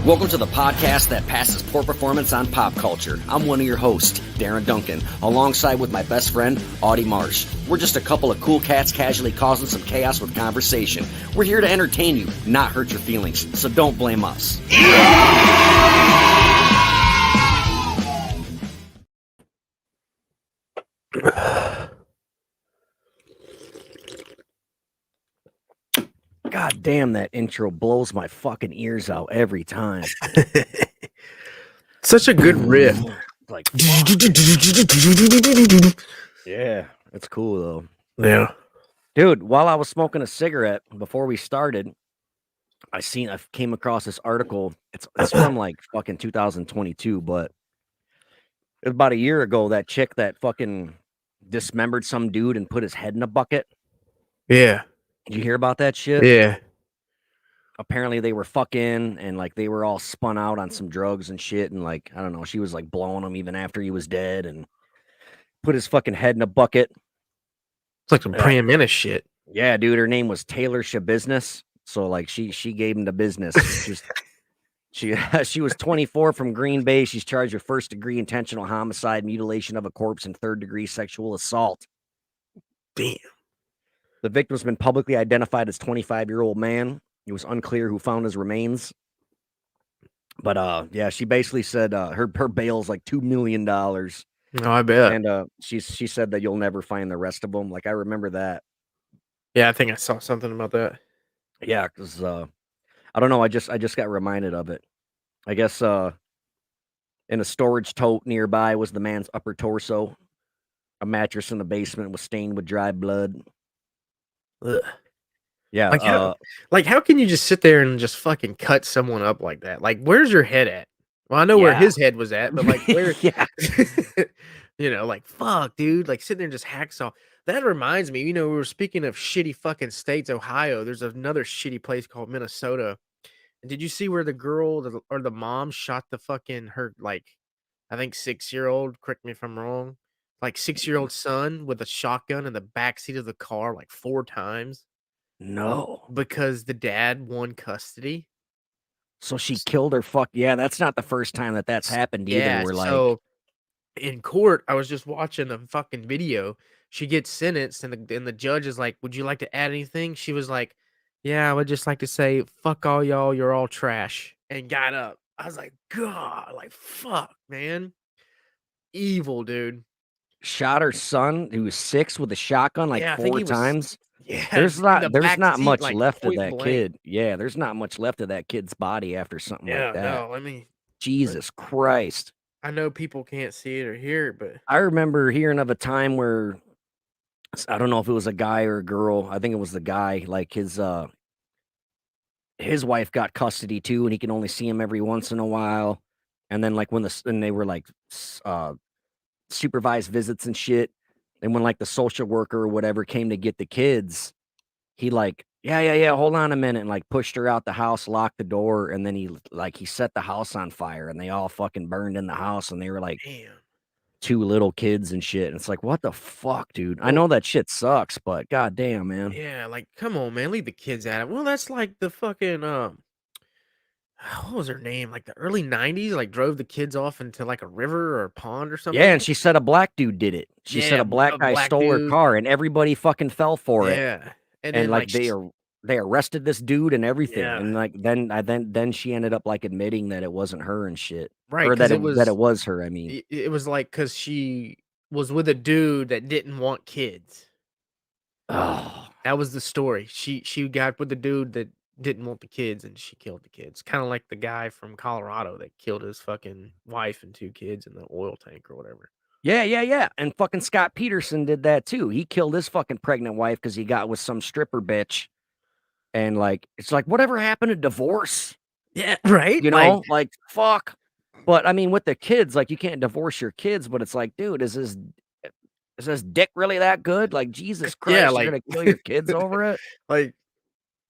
Welcome to the podcast that passes poor performance on pop culture. I'm one of your hosts, Darren Duncan, alongside with my best friend, Audie Marsh. We're just a couple of cool cats casually causing some chaos with conversation. We're here to entertain you, not hurt your feelings, so don't blame us. God damn, that intro blows my fucking ears out every time. Such a good riff. Like, yeah, it's cool though. Yeah. Dude, while I was smoking a cigarette before we started, I came across this article. It's from like fucking 2022, but it was about a year ago. That chick that fucking dismembered some dude and put his head in a bucket. Yeah. Did you hear about that shit? Yeah. Apparently they were fucking and like they were all spun out on some drugs and shit, and like I don't know, she was like blowing him even after he was dead and put his fucking head in a bucket. It's like some praying mantis shit. Yeah, dude, her name was Taylor Shabusiness. So like she gave him the business. She was 24 from Green Bay. She's charged with first-degree intentional homicide, mutilation of a corpse, and third-degree sexual assault. Damn. The victim's been publicly identified as 25-year-old man. It was unclear who found his remains. But yeah, she basically said her bail's like $2 million. Oh, I bet. And she said that you'll never find the rest of them. Like I remember that. Yeah, I think I saw something about that. Yeah, because I don't know. I just got reminded of it. I guess in a storage tote nearby was the man's upper torso. A mattress in the basement was stained with dry blood. Ugh. Yeah. Like how can you just sit there and just fucking cut someone up like that? Like, where's your head at? Well, I know where his head was at, but like where yeah. You know, like fuck, dude. Like sitting there and just hacksaw. That reminds me, we were speaking of shitty fucking states, Ohio. There's another shitty place called Minnesota. And did you see where the girl or the mom shot the fucking her like I think 6-year-old, correct me if I'm wrong, like 6-year-old son with a shotgun in the backseat of the car like 4 times? No. Because the dad won custody. So she killed her yeah, that's not the first time that's happened either. Yeah, We're like, so in court, I was just watching a fucking video. She gets sentenced, and the judge is like, "Would you like to add anything?" She was like, "Yeah, I would just like to say, fuck all y'all, you're all trash," and got up. I was like, God, like fuck, man, evil, dude. shot her son who was 6 with a shotgun like Yeah, I think 4 he was. times. Yeah, There's in not the back seat, much like left of point that blank. kid. Yeah, there's not much left of that kid's body after something Yeah, like that. no, I mean, Jesus Christ. I know people can't see it or hear it, but I remember hearing of a time where I don't know if it was a guy or a girl. I think it was the guy. Like his wife got custody too, and he can only see him every once in a while. And then like when they were like supervised visits and shit, and when like the social worker or whatever came to get the kids, he like yeah, hold on a minute, and like pushed her out the house, locked the door, and then he set the house on fire, and they all fucking burned in the house, and they were like damn. 2 little kids and shit. And it's like, what the fuck, dude? I know that shit sucks, but goddamn, man. Yeah, like come on, man, leave the kids at it. Well, that's like the fucking what was her name? Like the early 90s, like drove the kids off into like a river or a pond or something. Yeah, and she said a black dude did it. She said Yeah, a black guy black stole her dude. car, and everybody fucking fell for it. Yeah. And And then like they arrested this dude and everything. Yeah. And like then she ended up like admitting that it wasn't her and shit. right, Or because that it was her, I mean. it was like because she was with a dude that didn't want kids. Oh, That was the story. She got with the dude that didn't want the kids and she killed the kids. Kind of like the guy from Colorado that killed his fucking wife and 2 kids in the oil tank or whatever. yeah. And fucking Scott Peterson did that too. He killed his fucking pregnant wife because he got with some stripper bitch. And like, it's like, whatever happened to divorce? Yeah, right? You know, like fuck. But I mean, with the kids, like you can't divorce your kids, but it's like, dude, is this dick really that good? Like, Jesus Christ, Yeah, you're like gonna kill your kids over it? like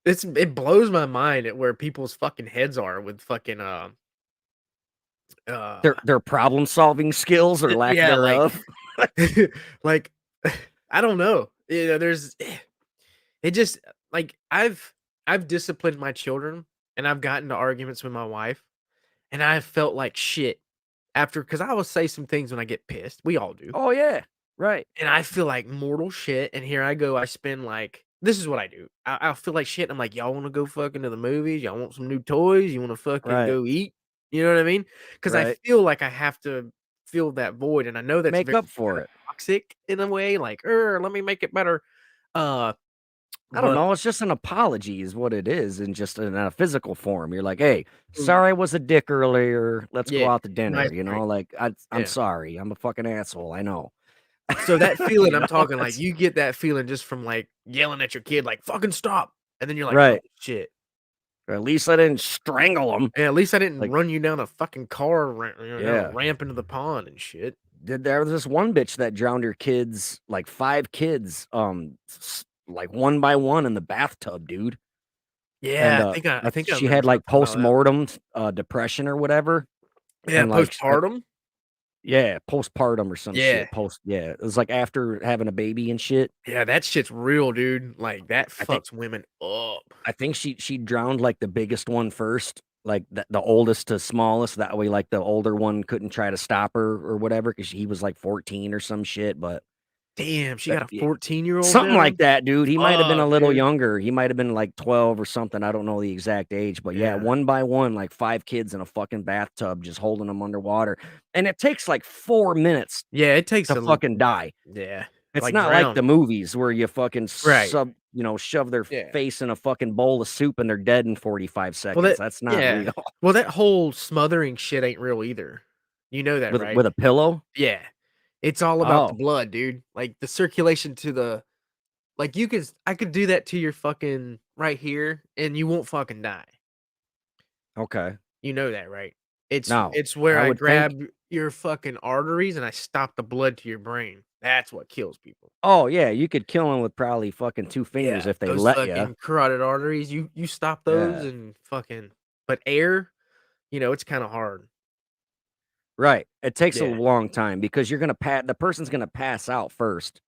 it blows my mind at where people's fucking heads are with fucking Their problem solving skills or lack yeah, thereof. like I don't know. There's it just like I've disciplined my children and I've gotten to arguments with my wife, and I felt like shit after because I will say some things when I get pissed. We all do. Oh yeah, right. And I feel like mortal shit, and here I go, I spend, like this is what I do. I'll feel like shit, and I'm like, "Y'all wanna go fucking to the movies? Y'all want some new toys? You wanna fucking Right. go eat?" You know what I mean? Because I Right. feel like I have to fill that void, and I know that's Make very up for kinda it. toxic in a way, like, let me make it better." Uh, I don't but know. It's just an apology, is what it is, and just in a physical form. You're like, "Hey, mm, sorry I was a dick earlier. Let's go yeah, out to nice dinner." You break. know, like I'm Yeah. sorry. I'm a fucking asshole. I know. So that feeling, You I'm know, talking like, you get that feeling just from, like, yelling at your kid, like, "Fucking stop," and then you're like, "Oh, right. shit." Or at least I didn't strangle him. Yeah, at least I didn't Like, run you down a fucking car down a yeah. ramp into the pond and shit. There was this one bitch that drowned her kids, like 5 kids, like one by one in the bathtub, dude. And, Yeah, I think I she remember had, like, something about that. postmortem, depression or whatever, Yeah, and, like, postpartum? yeah, postpartum or some Yeah. shit, yeah, it was, like, after having a baby and shit. Yeah, that shit's real, dude. Like, that I think fucks women up. she drowned, like, the biggest one first, like, the oldest to smallest, that way, like, the older one couldn't try to stop her or whatever because he was, like, 14 or some shit, but Damn, she that got a 14-year-old something like down? that, dude. He might have been a Fuck, little dude. younger. He might have been, like, 12 or something, I don't know the exact age, but yeah, Yeah. one by one, like, 5 kids in a fucking bathtub just holding them underwater, and it takes, like, 4 minutes Yeah, it takes to a l fucking die. yeah, It's like, not like drown. the movies where you fucking Right. shove their Yeah. face in a fucking bowl of soup and they're dead in 45 Well, seconds. that That's not yeah. real. Well, that whole smothering shit ain't real either. You know that, right? With a pillow? Yeah. It's all about the Oh, blood, dude. Like, the circulation to the like, I could do that to your fucking right here, and you won't fucking die. okay. You know that, right? Now, It's where I I would think grab your fucking arteries and I stop the blood to your brain. That's what kills people. oh, yeah, you could kill him with probably fucking 2 fingers Yeah, if they those let you. fucking carotid arteries, you stop those Yeah. and fucking but air, it's kinda hard. Right. It takes a Yeah, long time because you're gonna the person's gonna pass out first,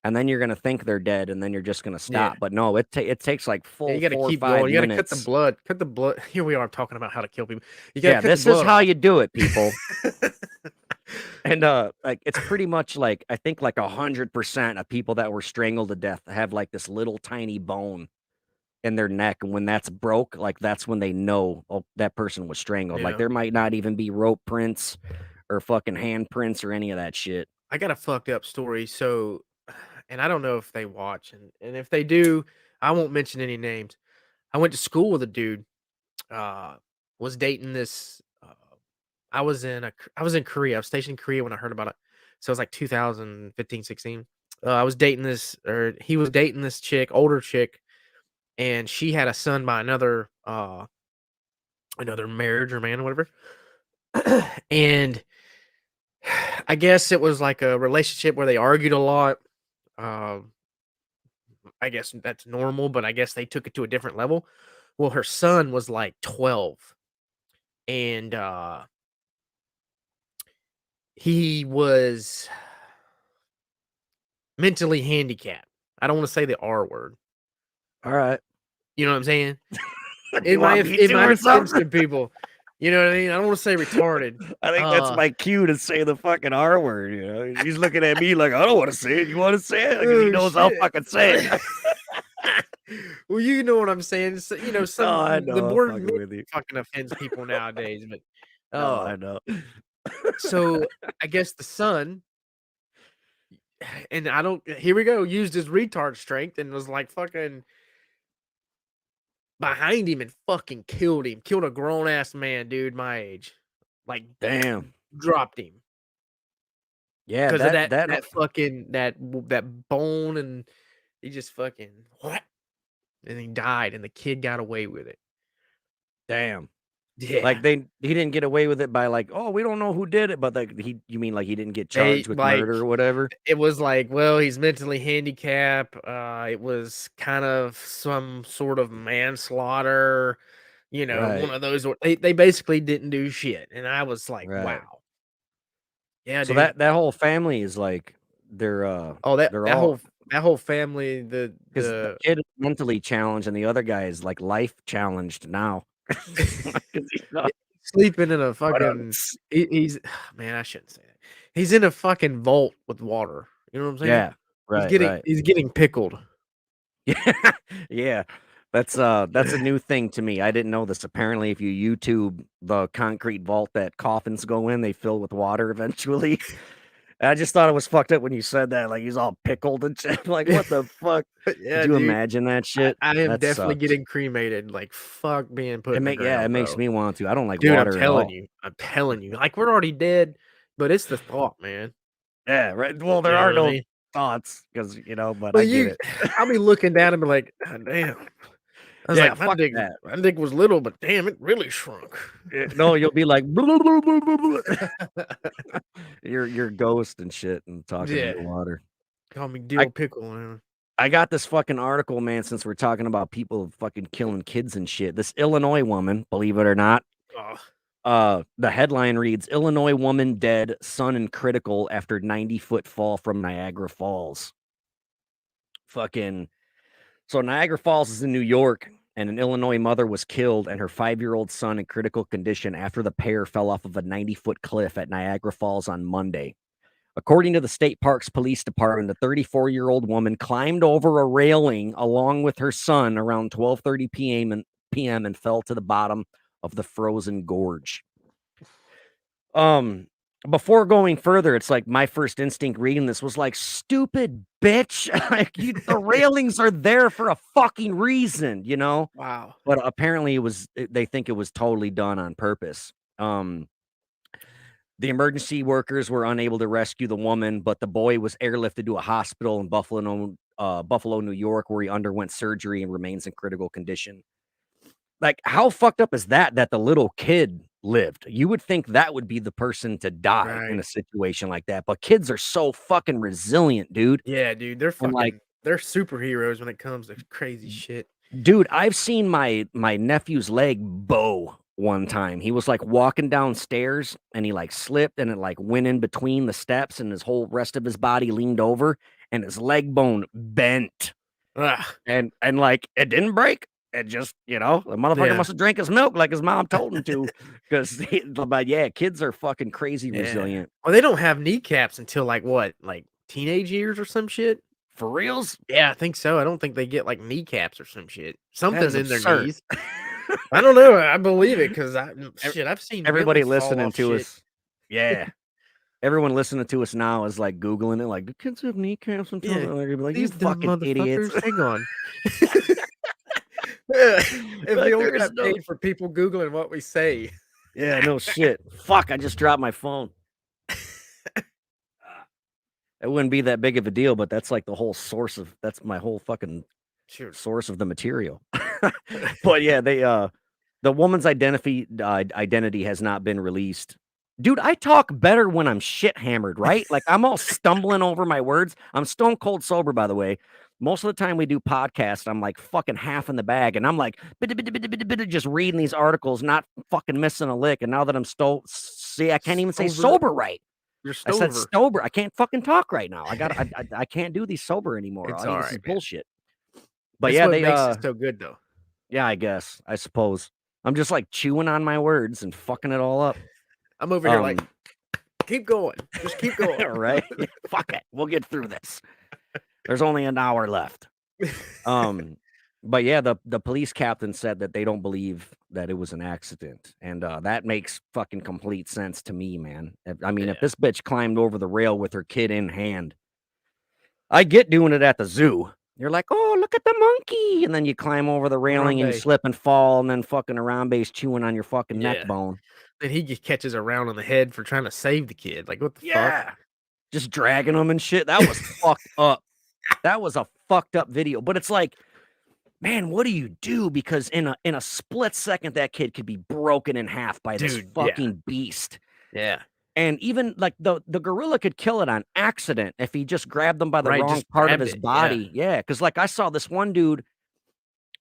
and then you're gonna think they're dead, and then you're just gonna yeah. stop. But no, it takes like Yeah, you full gotta 4 or keep 5 going. You gotta minutes. cut the blood here we are talking about how to kill people. You gotta Yeah, cut the this is blood how off. you do it, people. And, like, it's pretty much like I think like 100% of people that were strangled to death have like this little tiny bone in their neck, and when that's broke, like, that's when they know, oh, that person was strangled. Like, Yeah. there might not even be rope prints or fucking handprints or any of that shit. I got a fucked up story. So, and I don't know if they watch, and if they do, I won't mention any names. I went to school with a dude. Uh, was dating this. I was in Korea. I was stationed in Korea when I heard about it. So it was like 2015, 16. I was dating this, or he was dating this chick, older chick, and she had a son by another marriage or man or whatever. And I guess it was like a relationship where they argued a lot. Um, I guess that's normal, but I guess they took it to a different level. Well, her son was like 12 and he was mentally handicapped. I don't want to say the R word. Alright. You know what I'm saying? Do you want me In to my or defense something? to people, you know what I mean? I don't want to say retarded. I think that's Uh my cue to say the fucking R word, you know? He's looking at me like, "I don't wanna say it. You wanna say it?" Because he oh knows I'll shit. fucking say it. Well, you know what I'm saying. So, No, I the know. I'm word fucking with you. fucking offends people nowadays, but No, uh I know. so I guess the son and I don't here we go, used his retard strength and was like fucking behind him and fucking killed him. Killed a grown ass man, dude, my age. Like Damn. dropped him Yeah, because of that that fucking that bone and he just fucking what? And he died and the kid got away with it. damn. Yeah. Like, he didn't get away with it by, like, "Oh, we don't know who did it," but, like, you mean, like, he didn't get They charged with like murder or whatever? it was like, well, he's mentally handicapped. It was kind of some sort of manslaughter, one Right, of those. They basically didn't do shit, and I was like, right. wow, yeah, So dude. that whole family is, like, Oh, they're all that whole family, 'cause the kid is mentally challenged and the other guy is, like, life challenged now. 'Cause he's yeah, not sleeping in a But, fucking. He's man. I shouldn't say that. He's in a fucking vault with water. You know what I'm saying? yeah, right, right. He's getting pickled. Yeah, yeah. That's a new thing to me. I didn't know this. Apparently, if you YouTube the concrete vault that coffins go in, they fill with water eventually. I just thought it was fucked up when you said that. Like he's all pickled and shit. Like what the fuck? Could Yeah, you dude. imagine that shit? I am That definitely sucks. getting cremated. Like fuck being put in the It ground, makes bro. me want to. I don't like Dude, I'm water at telling all. you. I'm telling you. Like we're already dead, but it's the thought, man. Yeah, right. Well, there You know are what I no mean? thoughts because but I But get you, it. I'll be looking down and be like, "God damn." I was Yeah, like, fuck that. my dick was little, but damn, it really shrunk. No, you'll be like your ghost and shit and talking Yeah, underwater. call me I dill pickle. Man. I got this fucking article, man, since we're talking about people fucking killing kids and shit. This Illinois woman, believe it or not, Oh, the headline reads Illinois woman dead, son in critical after 90-foot fall from Niagara Falls. Fucking so Niagara Falls is in New York, and an Illinois mother was killed and her 5-year-old son in critical condition after the pair fell off of a 90-foot cliff at Niagara Falls on Monday. According to the state parks police department, the 34-year-old woman climbed over a railing along with her son around 12:30 p.m. and fell to the bottom of the frozen gorge. Um Before going further, it's like my first instinct reading this was like, stupid bitch. Like the railings are there for a fucking reason, you know? wow. But apparently they think it was totally done on purpose. The emergency workers were unable to rescue the woman, but the boy was airlifted to a hospital in Buffalo, New York, where he underwent surgery and remains in critical condition. Like, how fucked up is that the little kid lived? You would think that would be the person to die in Right. a situation like that, but kids are so fucking resilient, dude. Yeah, dude. And like, They're superheroes when it comes to crazy shit. dude, I've seen my nephew's leg bow one time. He was like walking downstairs and he like slipped and it like went in between the steps and his whole rest of his body leaned over and his leg bone bent. Ah, And like it didn't break. It just, the motherfucker yeah. must have drank his milk like his mom told him to. But yeah, kids are fucking crazy Yeah. resilient. Well, they don't have kneecaps until like what, like teenage years or some shit. For reals? Yeah, I think so. I don't think they get like kneecaps or some shit. That is Something in their absurd. knees. I don't know. I believe it because Ev- I've seen Everybody Billy fall listening off to shit. us. Yeah. Everyone listening to us now is like Googling it, like, do kids have kneecaps until Yeah. they're like, you These dumb fucking idiots. motherfuckers. Hang on. If Like, we only there's got paid for people googling what we say. Yeah, no shit. Fuck, I just dropped my phone. It wouldn't be that big of a deal, but that's like that's my whole fucking Sure. source of the material. But yeah, the woman's identity has not been released. Dude, I talk better when I'm shit hammered, right? Like I'm all stumbling over my words. I'm stone cold sober, by the way. Most of the time we do podcasts, I'm like fucking half in the bag, and I'm like just reading these articles, not fucking missing a lick. And now that I'm see, I can't even say Stover. sober right. You're I said stover. sober. I can't fucking talk right now. I can't do these sober anymore. It's This all is right, man. bullshit. But That's yeah, what they makes it so good, though. yeah, I suppose. I'm just like chewing on my words and fucking it all up. I'm over here like, keep going. Just keep going. Right? Fuck it. We'll get through this. There's only an hour left. But yeah, the police captain said that they don't believe that it was an accident. And that makes fucking complete sense to me, man. If this bitch climbed over the rail with her kid in hand, I get doing it at the zoo. You're like, oh, look at the monkey. And then you climb over the railing and you slip and fall, and then fucking Harambe's chewing on your fucking neck bone. Then he just catches a round on the head for trying to save the kid. Like, what the fuck? Just dragging him and shit. That was fucked up. That was a fucked up video. But it's like, man, what do you do? Because in a split second, that kid could be broken in half by this fucking beast. Yeah. And even like the gorilla could kill it on accident if he just grabbed them by the wrong part of his body. Yeah. Because like I saw this one dude,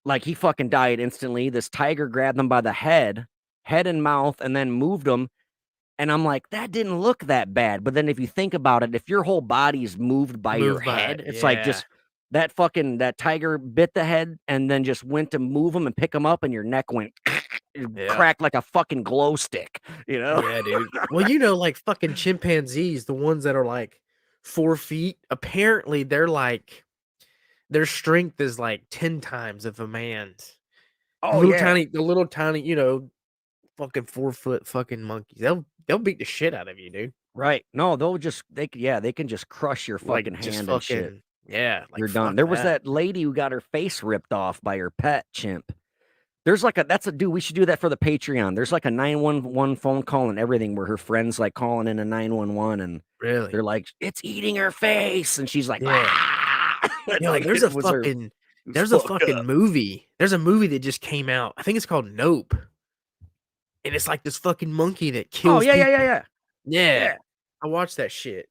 like he fucking died instantly. This tiger grabbed him by the head and mouth, and then moved him. And I'm like, that didn't look that bad. But then if you think about it, if your whole body's moved by your head, it's like just that tiger bit the head and then just went to move him and pick him up, and your neck went Yeah. cracked like a fucking glow stick, you know? Yeah, dude. Well, like fucking chimpanzees, the ones that are like 4 feet, apparently they're like their strength is like 10 times of a man's. Oh yeah, The little tiny, fucking 4-foot fucking monkeys. They'll beat the shit out of you, dude. right. No, they can just crush your Like fucking just hand and shit. fucking yeah, like You're done. fuck There was that. that lady who got her face ripped off by her pet chimp. There's like a that's a dude. We should do that for the Patreon. There's like a 911 phone call and everything where her friends like calling in a 911 and Really? they're like, it's eating her face, and she's like, Yeah. ah! Yo, Like it was her. It was there's a fucked fucking up. movie. There's a movie that just came out. I think it's called Nope. And it's like this fucking monkey that Oh kills yeah, yeah, yeah, people. yeah, Yeah. yeah, I watched that shit.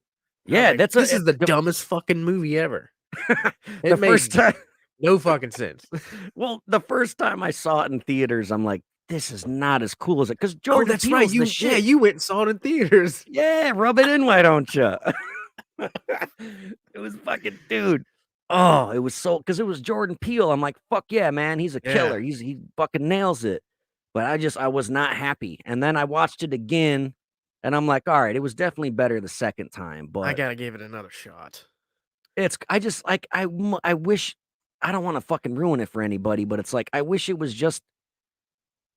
I was yeah. like, That's "This a is the dumbest fucking movie ever." the It first made time. no fucking sense. Well, the first time I saw it in theaters, I'm like, this is not as cool as it because Oh, Jordan that's right. Peele's the shit. You went and saw it in theaters. Yeah, rub it in, why don't you? It was fucking dude. Oh, it was so because it was Jordan Peele. I'm like, fuck yeah, man, he's a Yeah. killer. He fucking nails it. But I was not happy. And then I watched it again, and I'm like, all right, it was definitely better the second time. I But gotta give it another shot. it's I just like I wish I don't want to fucking ruin it for anybody, but it's like I wish it was just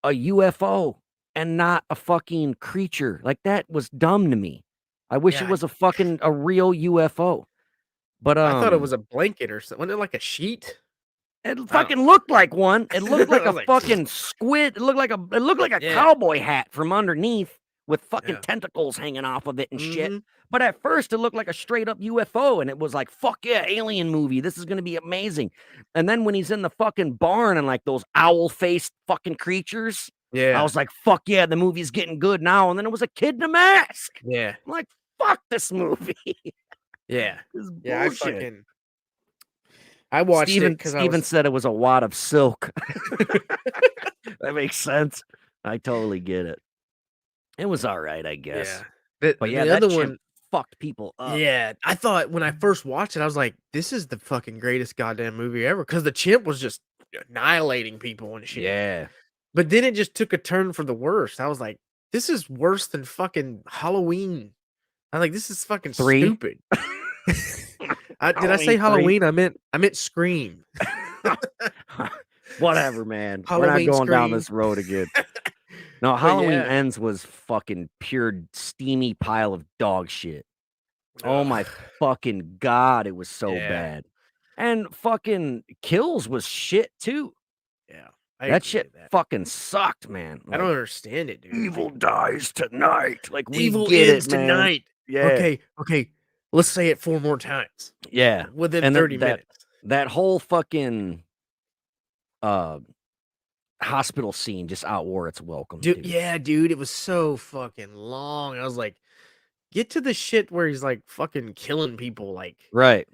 a UFO and not a fucking creature. Like that was dumb to me. I wish it Yeah, was a real UFO. But I thought it was a blanket or something. Wasn't it like a sheet? it I don't fucking looked like one. It know. looked like I a was like, fucking squid. It looked like a yeah, cowboy hat from underneath with fucking yeah. tentacles hanging off of it and shit. Hmm. But at first it looked like a straight up UFO and it was like, fuck yeah, alien movie. This is gonna be amazing. And then when he's in the fucking barn and like those owl faced fucking creatures, I Yeah, was like, fuck yeah, the movie's getting good now. And then it was a kid in a mask. yeah, I'm like, fuck this movie. yeah, This is yeah. bullshit. I watched it because I Steven was. said it was a wad of silk. That makes sense. I totally get it. It was all right, I guess. Yeah. But yeah, The that other chimp one, fucked people up. yeah, I thought when I first watched it, I was like, "This is the fucking greatest goddamn movie ever." Because the chimp was just annihilating people and shit. Yeah. But then it just took a turn for the worst. I was like, "This is worse than fucking Halloween." I was like, "This is fucking 3? stupid." Did I say Halloween 3? Halloween? I meant Scream. Whatever, man. We're not Halloween going down Scream. this road again. No, But Halloween yeah. Ends was fucking pure steamy pile of dog shit. Oh my Ugh. fucking god, it was so Yeah. bad. And fucking Kills was shit too. Yeah. I That agree shit with that. fucking sucked, man. I don't Like, understand it, dude. evil dies tonight. Like we Evil get ends it, man. tonight. Yeah. Okay. Let's say it 4 more times Yeah. within And 30 minutes. that whole fucking uh hospital scene just outwore its welcome, dude. Yeah, dude, it was so fucking long. I was like, get to the shit where he's like fucking killing people. Like, Right.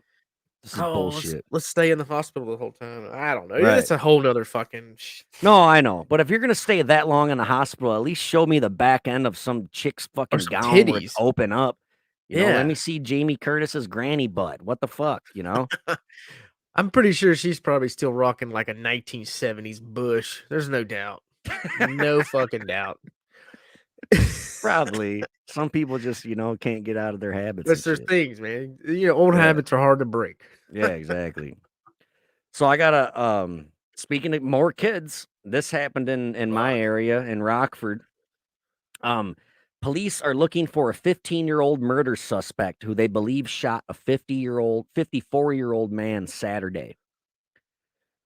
This is oh, bullshit. let's stay in the hospital the whole time. I don't know. Right. It's a whole nother fucking. No, I know. But if you're gonna stay that long in the hospital, at least show me the back end of some chick's fucking some gown where it's titties. open up. You know, Yeah. let me see Jamie Curtis's granny butt. What the fuck, you know? I'm pretty sure she's probably still rocking like a 1970s bush. There's no doubt. No fucking doubt. Probably. Some people just, can't get out of their habits. That's and their shit. things, man. Old Yeah. habits are hard to break. Yeah, exactly. So I gotta speaking of more kids, this happened in my Fuck. area in Rockford. Police are looking for a 15-year-old murder suspect who they believe shot a 54-year-old man Saturday.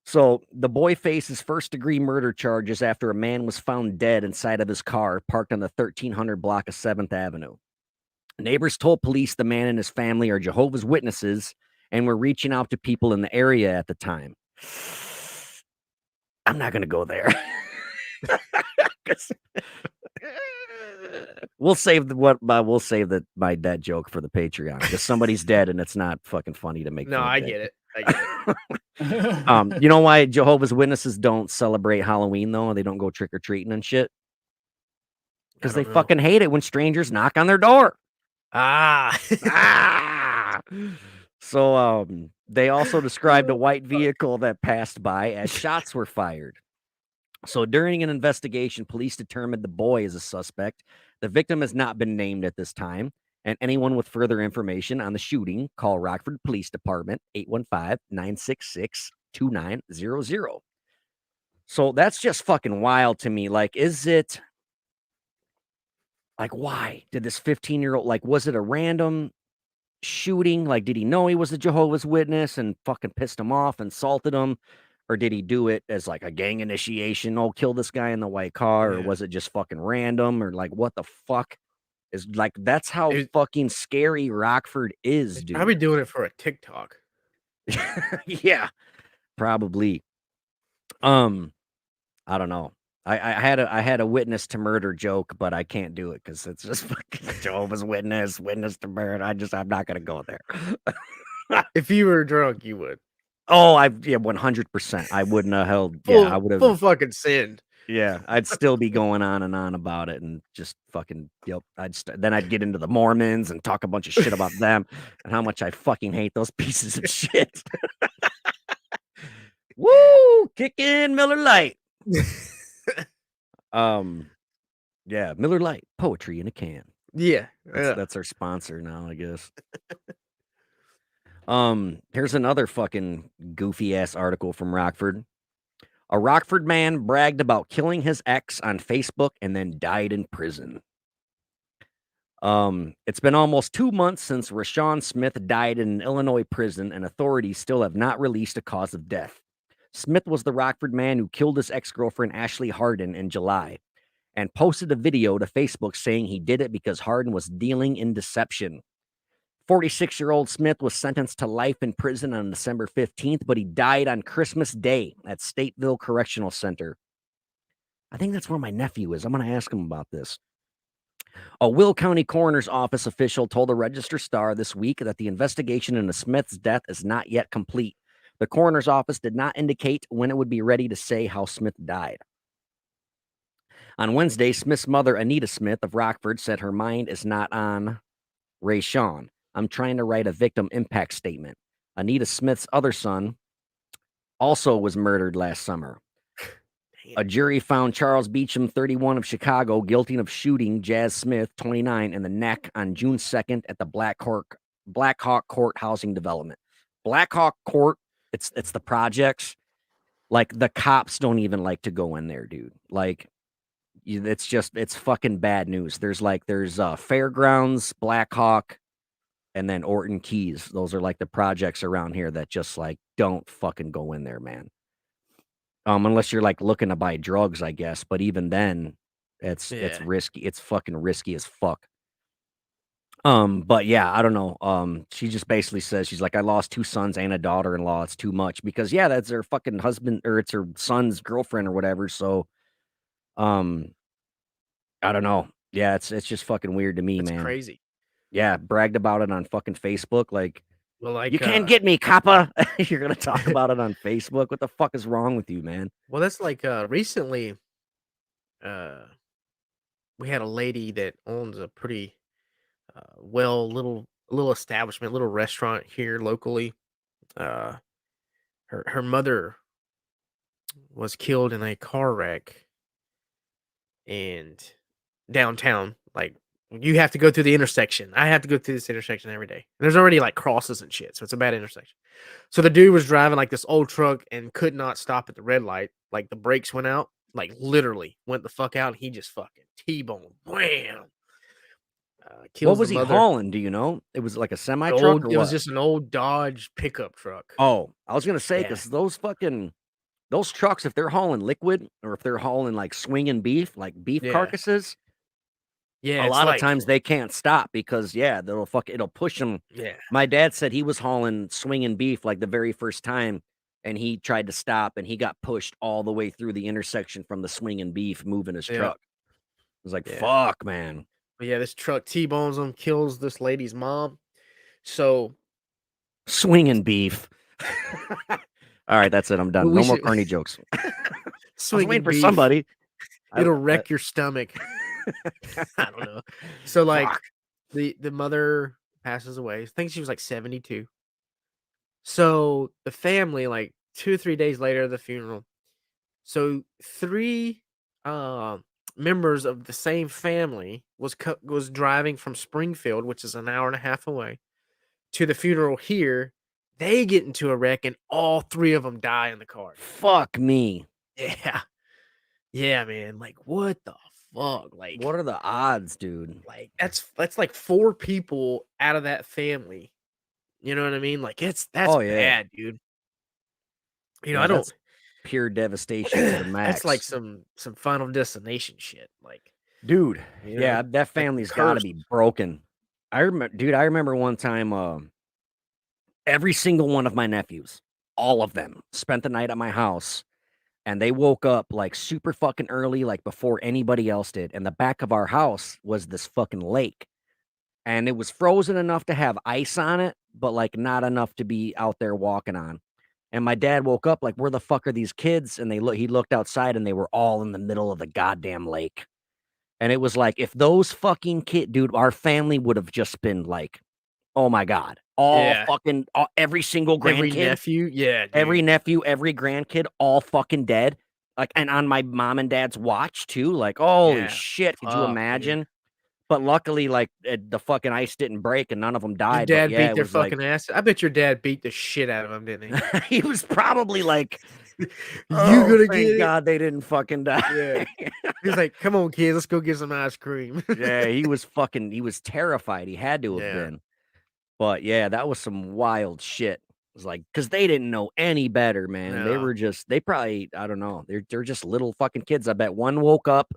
So the boy faces first-degree murder charges after a man was found dead inside of his car parked on the 1300 block of 7th Avenue. Neighbors told police the man and his family are Jehovah's Witnesses and were reaching out to people in the area at the time. I'm not going to go there. We'll save my dead joke for the Patreon because somebody's dead and it's not fucking funny to make. No, fun of I dead get it. people. I get it. You know why Jehovah's Witnesses don't celebrate Halloween though? They don't go trick or treating and shit because they don't know. fucking hate it when strangers knock on their door. Ah. Ah! So they also described a white vehicle that passed by as shots were fired. So during an investigation, police determined the boy is a suspect. The victim has not been named at this time. And anyone with further information on the shooting, call Rockford Police Department 815-966-2900. So that's just fucking wild to me. Like, is it like why did this 15-year-old like was it a random shooting? Like, did he know he was a Jehovah's Witness and fucking pissed him off, insulted him? Or did he do it as like a gang initiation? Oh, kill this guy in the white car. Or Yeah. was it just fucking random? Or like, what the fuck is like, that's how It- fucking scary Rockford is, He's dude. probably doing it for a TikTok. Yeah, probably. I don't know. I had a witness to murder joke, but I can't do it because it's just fucking Jehovah's Witness, witness to murder. I'm not gonna go there. If you were drunk, you would. Oh, yeah, 100%. I wouldn't have held. Yeah, I would have. Full fucking sin. Yeah, I'd still be going on and on about it and just fucking. Yep. Then I'd get into the Mormons and talk a bunch of shit about them and how much I fucking hate those pieces of shit. Woo! Kick in Miller Lite. Yeah, Miller Lite, poetry in a can. Yeah. That's our sponsor now, I guess. Here's another fucking goofy ass article from Rockford. A Rockford man bragged about killing his ex on Facebook and then died in prison. It's been almost 2 months since Rashawn Smith died in an Illinois prison, and authorities still have not released a cause of death. Smith was the Rockford man who killed his ex-girlfriend Ashley Harden in July and posted a video to Facebook saying he did it because Harden was dealing in deception. 46-year-old Smith was sentenced to life in prison on December 15th, but he died on Christmas Day at Stateville Correctional Center. I think that's where my nephew is. I'm going to ask him about this. A Will County Coroner's Office official told the Register Star this week that the investigation into Smith's death is not yet complete. The coroner's office did not indicate when it would be ready to say how Smith died. On Wednesday, Smith's mother, Anita Smith of Rockford, said her mind is not on Rashawn. I'm trying to write a victim impact statement. Anita Smith's other son also was murdered last summer. A jury found Charles Beecham, 31 of Chicago, guilty of shooting Jazz Smith, 29, in the neck on June 2nd at the Black Hawk Court housing development. Black Hawk Court, it's the projects. Like, the cops don't even like to go in there, dude. Like, it's fucking bad news. There's Fairgrounds, Black Hawk, and then Orton Keys. Those are like the projects around here that just like don't fucking go in there, man. Unless you're like looking to buy drugs, I guess. But even then, it's risky. It's fucking risky as fuck. But yeah, I don't know. She just basically says she's like, I lost 2 sons and a daughter-in-law. It's too much because yeah, that's her fucking husband or it's her son's girlfriend or whatever. So, I don't know. Yeah, it's just fucking weird to me, That's man. crazy. Yeah, bragged about it on fucking Facebook. Like, Well, like you can't get me, coppa. You're gonna talk about it on Facebook. What the fuck is wrong with you, man? Well, that's like recently we had a lady that owns a pretty little establishment, little restaurant here locally. Uh her mother was killed in a car wreck and downtown. Like you have to go through the intersection. I have to go through this intersection every day. There's already like crosses and shit, so it's a bad intersection. So the dude was driving like this old truck and could not stop at the red light. Like the brakes went out, like literally went the fuck out. And he just fucking T-boned, wham. What Kills was the he mother. hauling? Do you know? It was like a semi It truck or was what? just an old Dodge pickup truck. Oh, I was gonna say Yeah. because those trucks, if they're hauling liquid or if they're hauling like swinging beef, like beef Yeah. carcasses, Yeah, a it's lot of like times they can't stop because yeah, it'll push them. yeah. My dad said he was hauling swinging beef like the very first time, and he tried to stop and he got pushed all the way through the intersection from the swinging beef moving his Yeah. truck. It was like, Yeah. fuck, man. But yeah, this truck T-bones him, kills this lady's mom. So Swinging beef. All right, that's it. I'm done. we No more should corny jokes. I was swinging waiting for beef. somebody. It'll wreck your stomach. I don't know. So like Fuck. the mother passes away. I think she was like 72. So the family, like 2 or 3 days later of the funeral, So three uh, members of the same family was driving from Springfield, which is an hour and a half away, to the funeral here. They get into a wreck, and all three of them die in the car. Fuck me. Yeah, yeah, man. Like, what the fuck? What are the odds, dude? Like that's like four people out of that family. You know what I mean? Like that's Oh, yeah. bad, dude. You know, Yeah, I don't. that's pure devastation to the That's like max. some Final Destination shit. Like, Dude, you yeah, know, that like family's gotta cursed. be broken. I remember one time, every single one of my nephews, all of them, spent the night at my house, and they woke up, like, super fucking early, like, before anybody else did, and the back of our house was this fucking lake, and it was frozen enough to have ice on it, but, like, not enough to be out there walking on. And my dad woke up like, "Where the fuck are these kids?" And he looked outside, and they were all in the middle of the goddamn lake. And it was like, if those fucking dude, our family would have just been like, oh my God, Yeah. every single Every grandkid, nephew. Yeah, every dude. nephew, every grandkid, all fucking dead. Like, and on my mom and dad's watch too. Like, holy Yeah. shit, could you Fuck, dude. imagine? But luckily, like, the fucking ice didn't break and none of them Your died. But dad yeah, beat it their was like, fucking ass. I bet your dad beat the shit out of him, didn't he was probably like, he? You oh, gonna get thank it? God they didn't fucking Yeah. die. He was like, "Come on, kids, let's go get some ice cream." Yeah, he was terrified. He had to have Yeah. been. But yeah, that was some wild shit. It was like, because they didn't know any better, man. They No. were just, they probably, I don't know. They're just little fucking kids. I bet one woke up,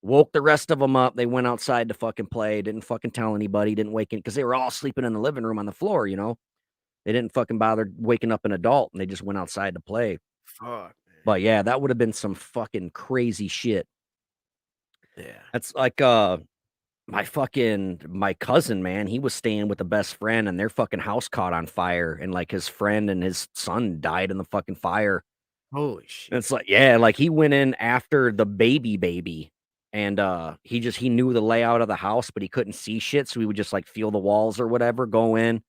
woke the rest of them up. They went outside to fucking play, didn't fucking tell anybody, didn't wake in because they were all sleeping in the living room on the floor, you know. They didn't fucking bother waking up an adult and they just went outside to play. Fuck, But yeah, that would have been some fucking crazy shit. man. Yeah. That's like my cousin, man, he was staying with a best friend and their fucking house caught on fire and like his friend and his son died in the fucking fire. Holy And shit. it's like, yeah, like he went in after the baby and he knew the layout of the house, but he couldn't see shit. So he would just like feel the walls or whatever, go in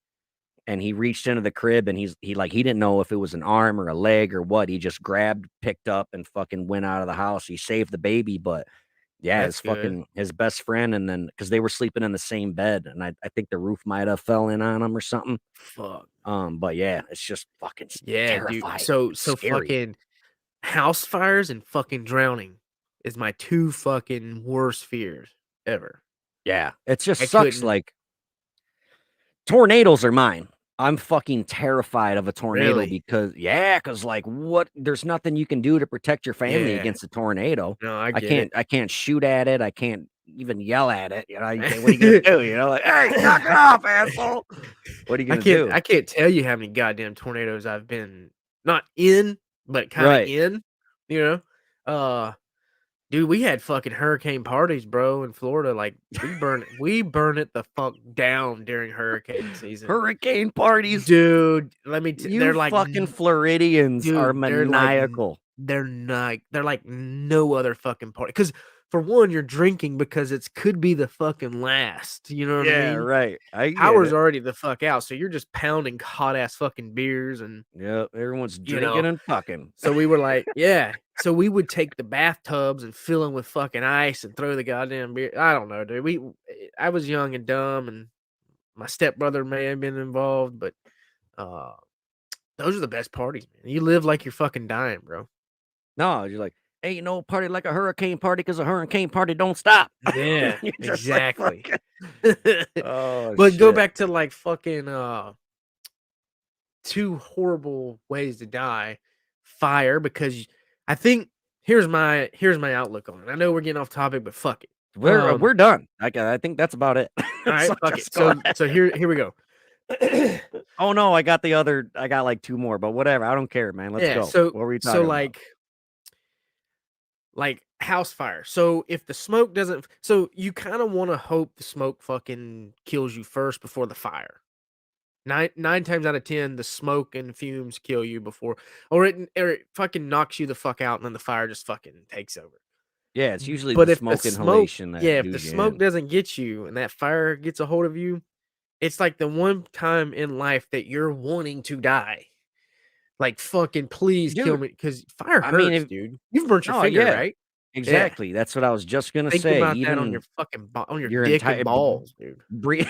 and he reached into the crib and he didn't know if it was an arm or a leg or what. He just grabbed, picked up and fucking went out of the house. He saved the baby, but yeah, That's good. his best friend, and then because they were sleeping in the same bed, and I think the roof might have fell in on him or something. Fuck. But yeah, it's just fucking Yeah, dude. terrifying, So scary. fucking house fires and fucking drowning is my two fucking worst fears ever. Yeah, it just I sucks. couldn't Like tornadoes are mine. I'm fucking terrified of a tornado really. because like what? There's nothing you can do to protect your family Yeah. against a tornado. No, I get it. I can't shoot at it. I can't even yell at it. You know, what are you gonna do? You know, like, hey, knock it off, asshole. What are you gonna do? I can't tell you how many goddamn tornadoes I've been not in, but kind of Right. in, you know? Dude, we had fucking hurricane parties, bro, in Florida. Like we burn it the fuck down during hurricane season. Hurricane parties. Dude, You fucking Floridians are dude, maniacal. they're like no other fucking party. Because for one, you're drinking because it's could be the fucking last. You know what I Yeah, mean? right. I get Power's it. already the fuck out, so you're just pounding hot ass fucking beers and Yeah, everyone's you know. drinking and fucking. So we were like, yeah. So we would take the bathtubs and fill them with fucking ice and throw the goddamn beer. I don't know, dude. I was young and dumb, and my stepbrother may have been involved, but uh, those are the best parties, man. You live like you're fucking dying, bro. No, you're like, ain't no party like a hurricane party because a hurricane party don't stop. Yeah, You're just like exactly. fucking. Oh But go shit. back to like fucking two horrible ways to die. Fire, because I think here's my outlook on it. I know we're getting off topic, but fuck it. We're done. I think that's about it. All right, So fuck just it. go So ahead. here we go. Oh no, I got like two more, but whatever. I don't care, man. Let's Yeah, go. so What were you talking about? like house fire. So if the smoke doesn't, so you kind of want to hope the smoke fucking kills you first before the fire. Nine times out of 10, the smoke and fumes kill you before, or it fucking knocks you the fuck out, and then the fire just fucking takes over. Yeah, it's usually But the if the smoke smoke, inhalation that yeah, if the doos you smoke in. doesn't get you and that fire gets a hold of you, it's like the one time in life that you're wanting to die. Like, fucking please kill Dude, me, because fire I mean, hurts, dude. You've burnt your no, finger, yeah, right? Yeah. exactly. That's what I was just gonna Think say. about that on your Even fucking on your your dick and entire balls, dude. breathe,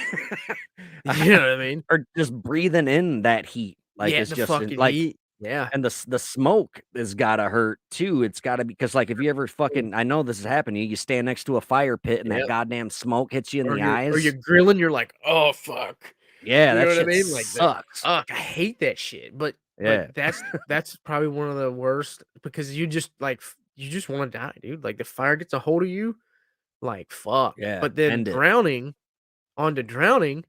You know what I mean? or just breathing in that heat, like Yeah, it's the just fucking like, heat. Yeah. and the smoke has gotta hurt too. It's gotta be because, like, if you ever fucking, I know this has happened to you. You stand next to a fire pit and that Yep. goddamn smoke hits you in the Or you're eyes. grilling, you're like, "Oh, fuck." Yeah, You know that what I shit mean? Like, the sucks. ugh, I hate that shit, but Yeah, that's probably one of the worst because you just, like, you just wanna die, dude. Like, the fire gets a hold of you, like, fuck. yeah, But then end it. drowning onto drowning,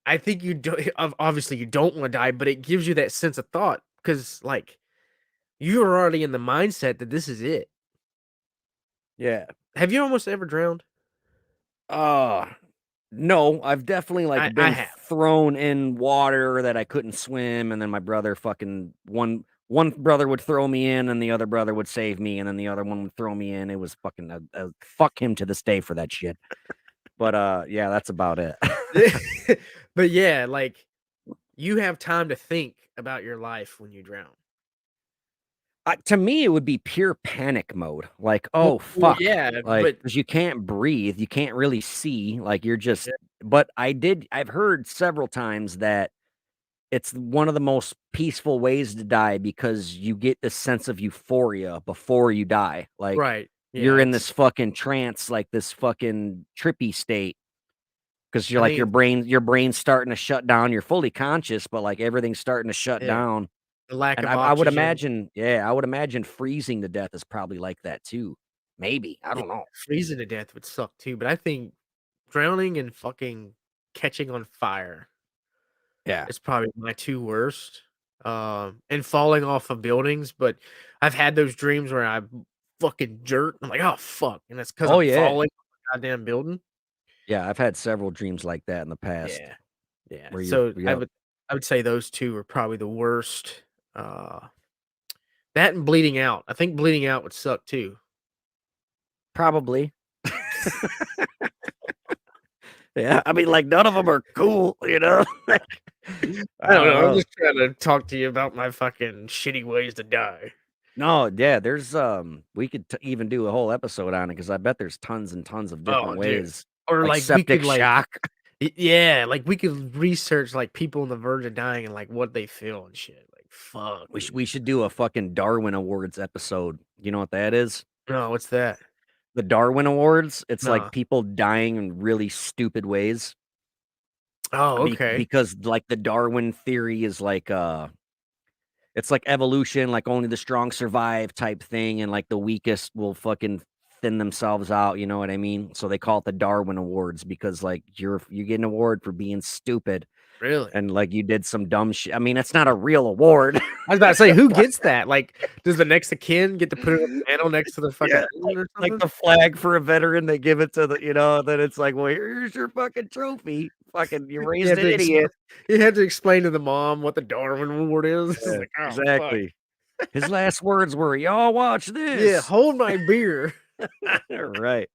I think you do obviously, you don't wanna die, but it gives you that sense of thought because, like, you're already in the mindset that this is it. Yeah. Have you almost ever drowned? Uh, no, I've definitely, I been have. thrown in water that I couldn't swim, and then my brother fucking one brother would throw me in, and the other brother would save me, and then the other one would throw me in. It was fucking fuck him to this day for that shit. But, yeah, that's about it. But, yeah, like, you have time to think about your life when you drown. To me, it would be pure panic mode. Like, Well "Oh, well, fuck." yeah, Like, but because you can't breathe, you can't really see, like, you're just, yeah, but I've heard several times that it's one of the most peaceful ways to die because you get this sense of euphoria before you die. Like, right. Yeah, you're in this it's fucking trance, like this fucking trippy state, because you're I like, mean, your brain's starting to shut down. You're fully conscious, but, like, everything's starting to shut yeah, down. the lack And of I would oxygen. imagine, yeah, I would imagine freezing to death is probably like that too. Maybe, I Yeah, don't know. freezing to death would suck too, but I think drowning and fucking catching on fire Yeah. is probably my 2 worst, and falling off of buildings, but I've had those dreams where I fucking jerk, I'm like, "Oh, fuck," and it's because 'cause Oh, I'm yeah. falling off a goddamn building. Yeah, I've had several dreams like that in the past Yeah, yeah, where you're, so yep, I would say those 2 are probably the worst, that and bleeding out. I think bleeding out would suck too. probably. Yeah, I mean, like, none of them are cool, you know? I I don't don't know, I'm know. just trying to talk to you about my fucking shitty ways to die. No, yeah, there's, we could even do a whole episode on it because I bet there's tons and tons of Oh, different dude. ways, Or, like like, we septic could, like shock. yeah, like, we could research, like, people on the verge of dying and, like, what they feel and shit, like, fuck, dude. We should do a fucking Darwin Awards episode. You know what that is? No, what's that? The Darwin Awards, it's like No. people dying in really stupid ways. Oh, okay. Because, like, the Darwin theory is like, it's like evolution, like only the strong survive type thing, and like the weakest will fucking thin themselves out, you know what I mean? So they call it the Darwin Awards because, like, you get an award for being stupid Really? and, like, you did some dumb shit. I mean, it's not a real award. I was about to say, who gets that? Like, does the next of kin get to put it on the mantle next to the fucking Yeah, moon or like something? the flag for a veteran, they give it to the, then it's like, "Well, here's your fucking trophy. Fucking you You raised have an to idiot." you have to explain to the mom what the Darwin Award is. It's Yeah, like, "Oh, fuck." exactly. His last words were, "Y'all watch Yeah, this." hold my beer. Right.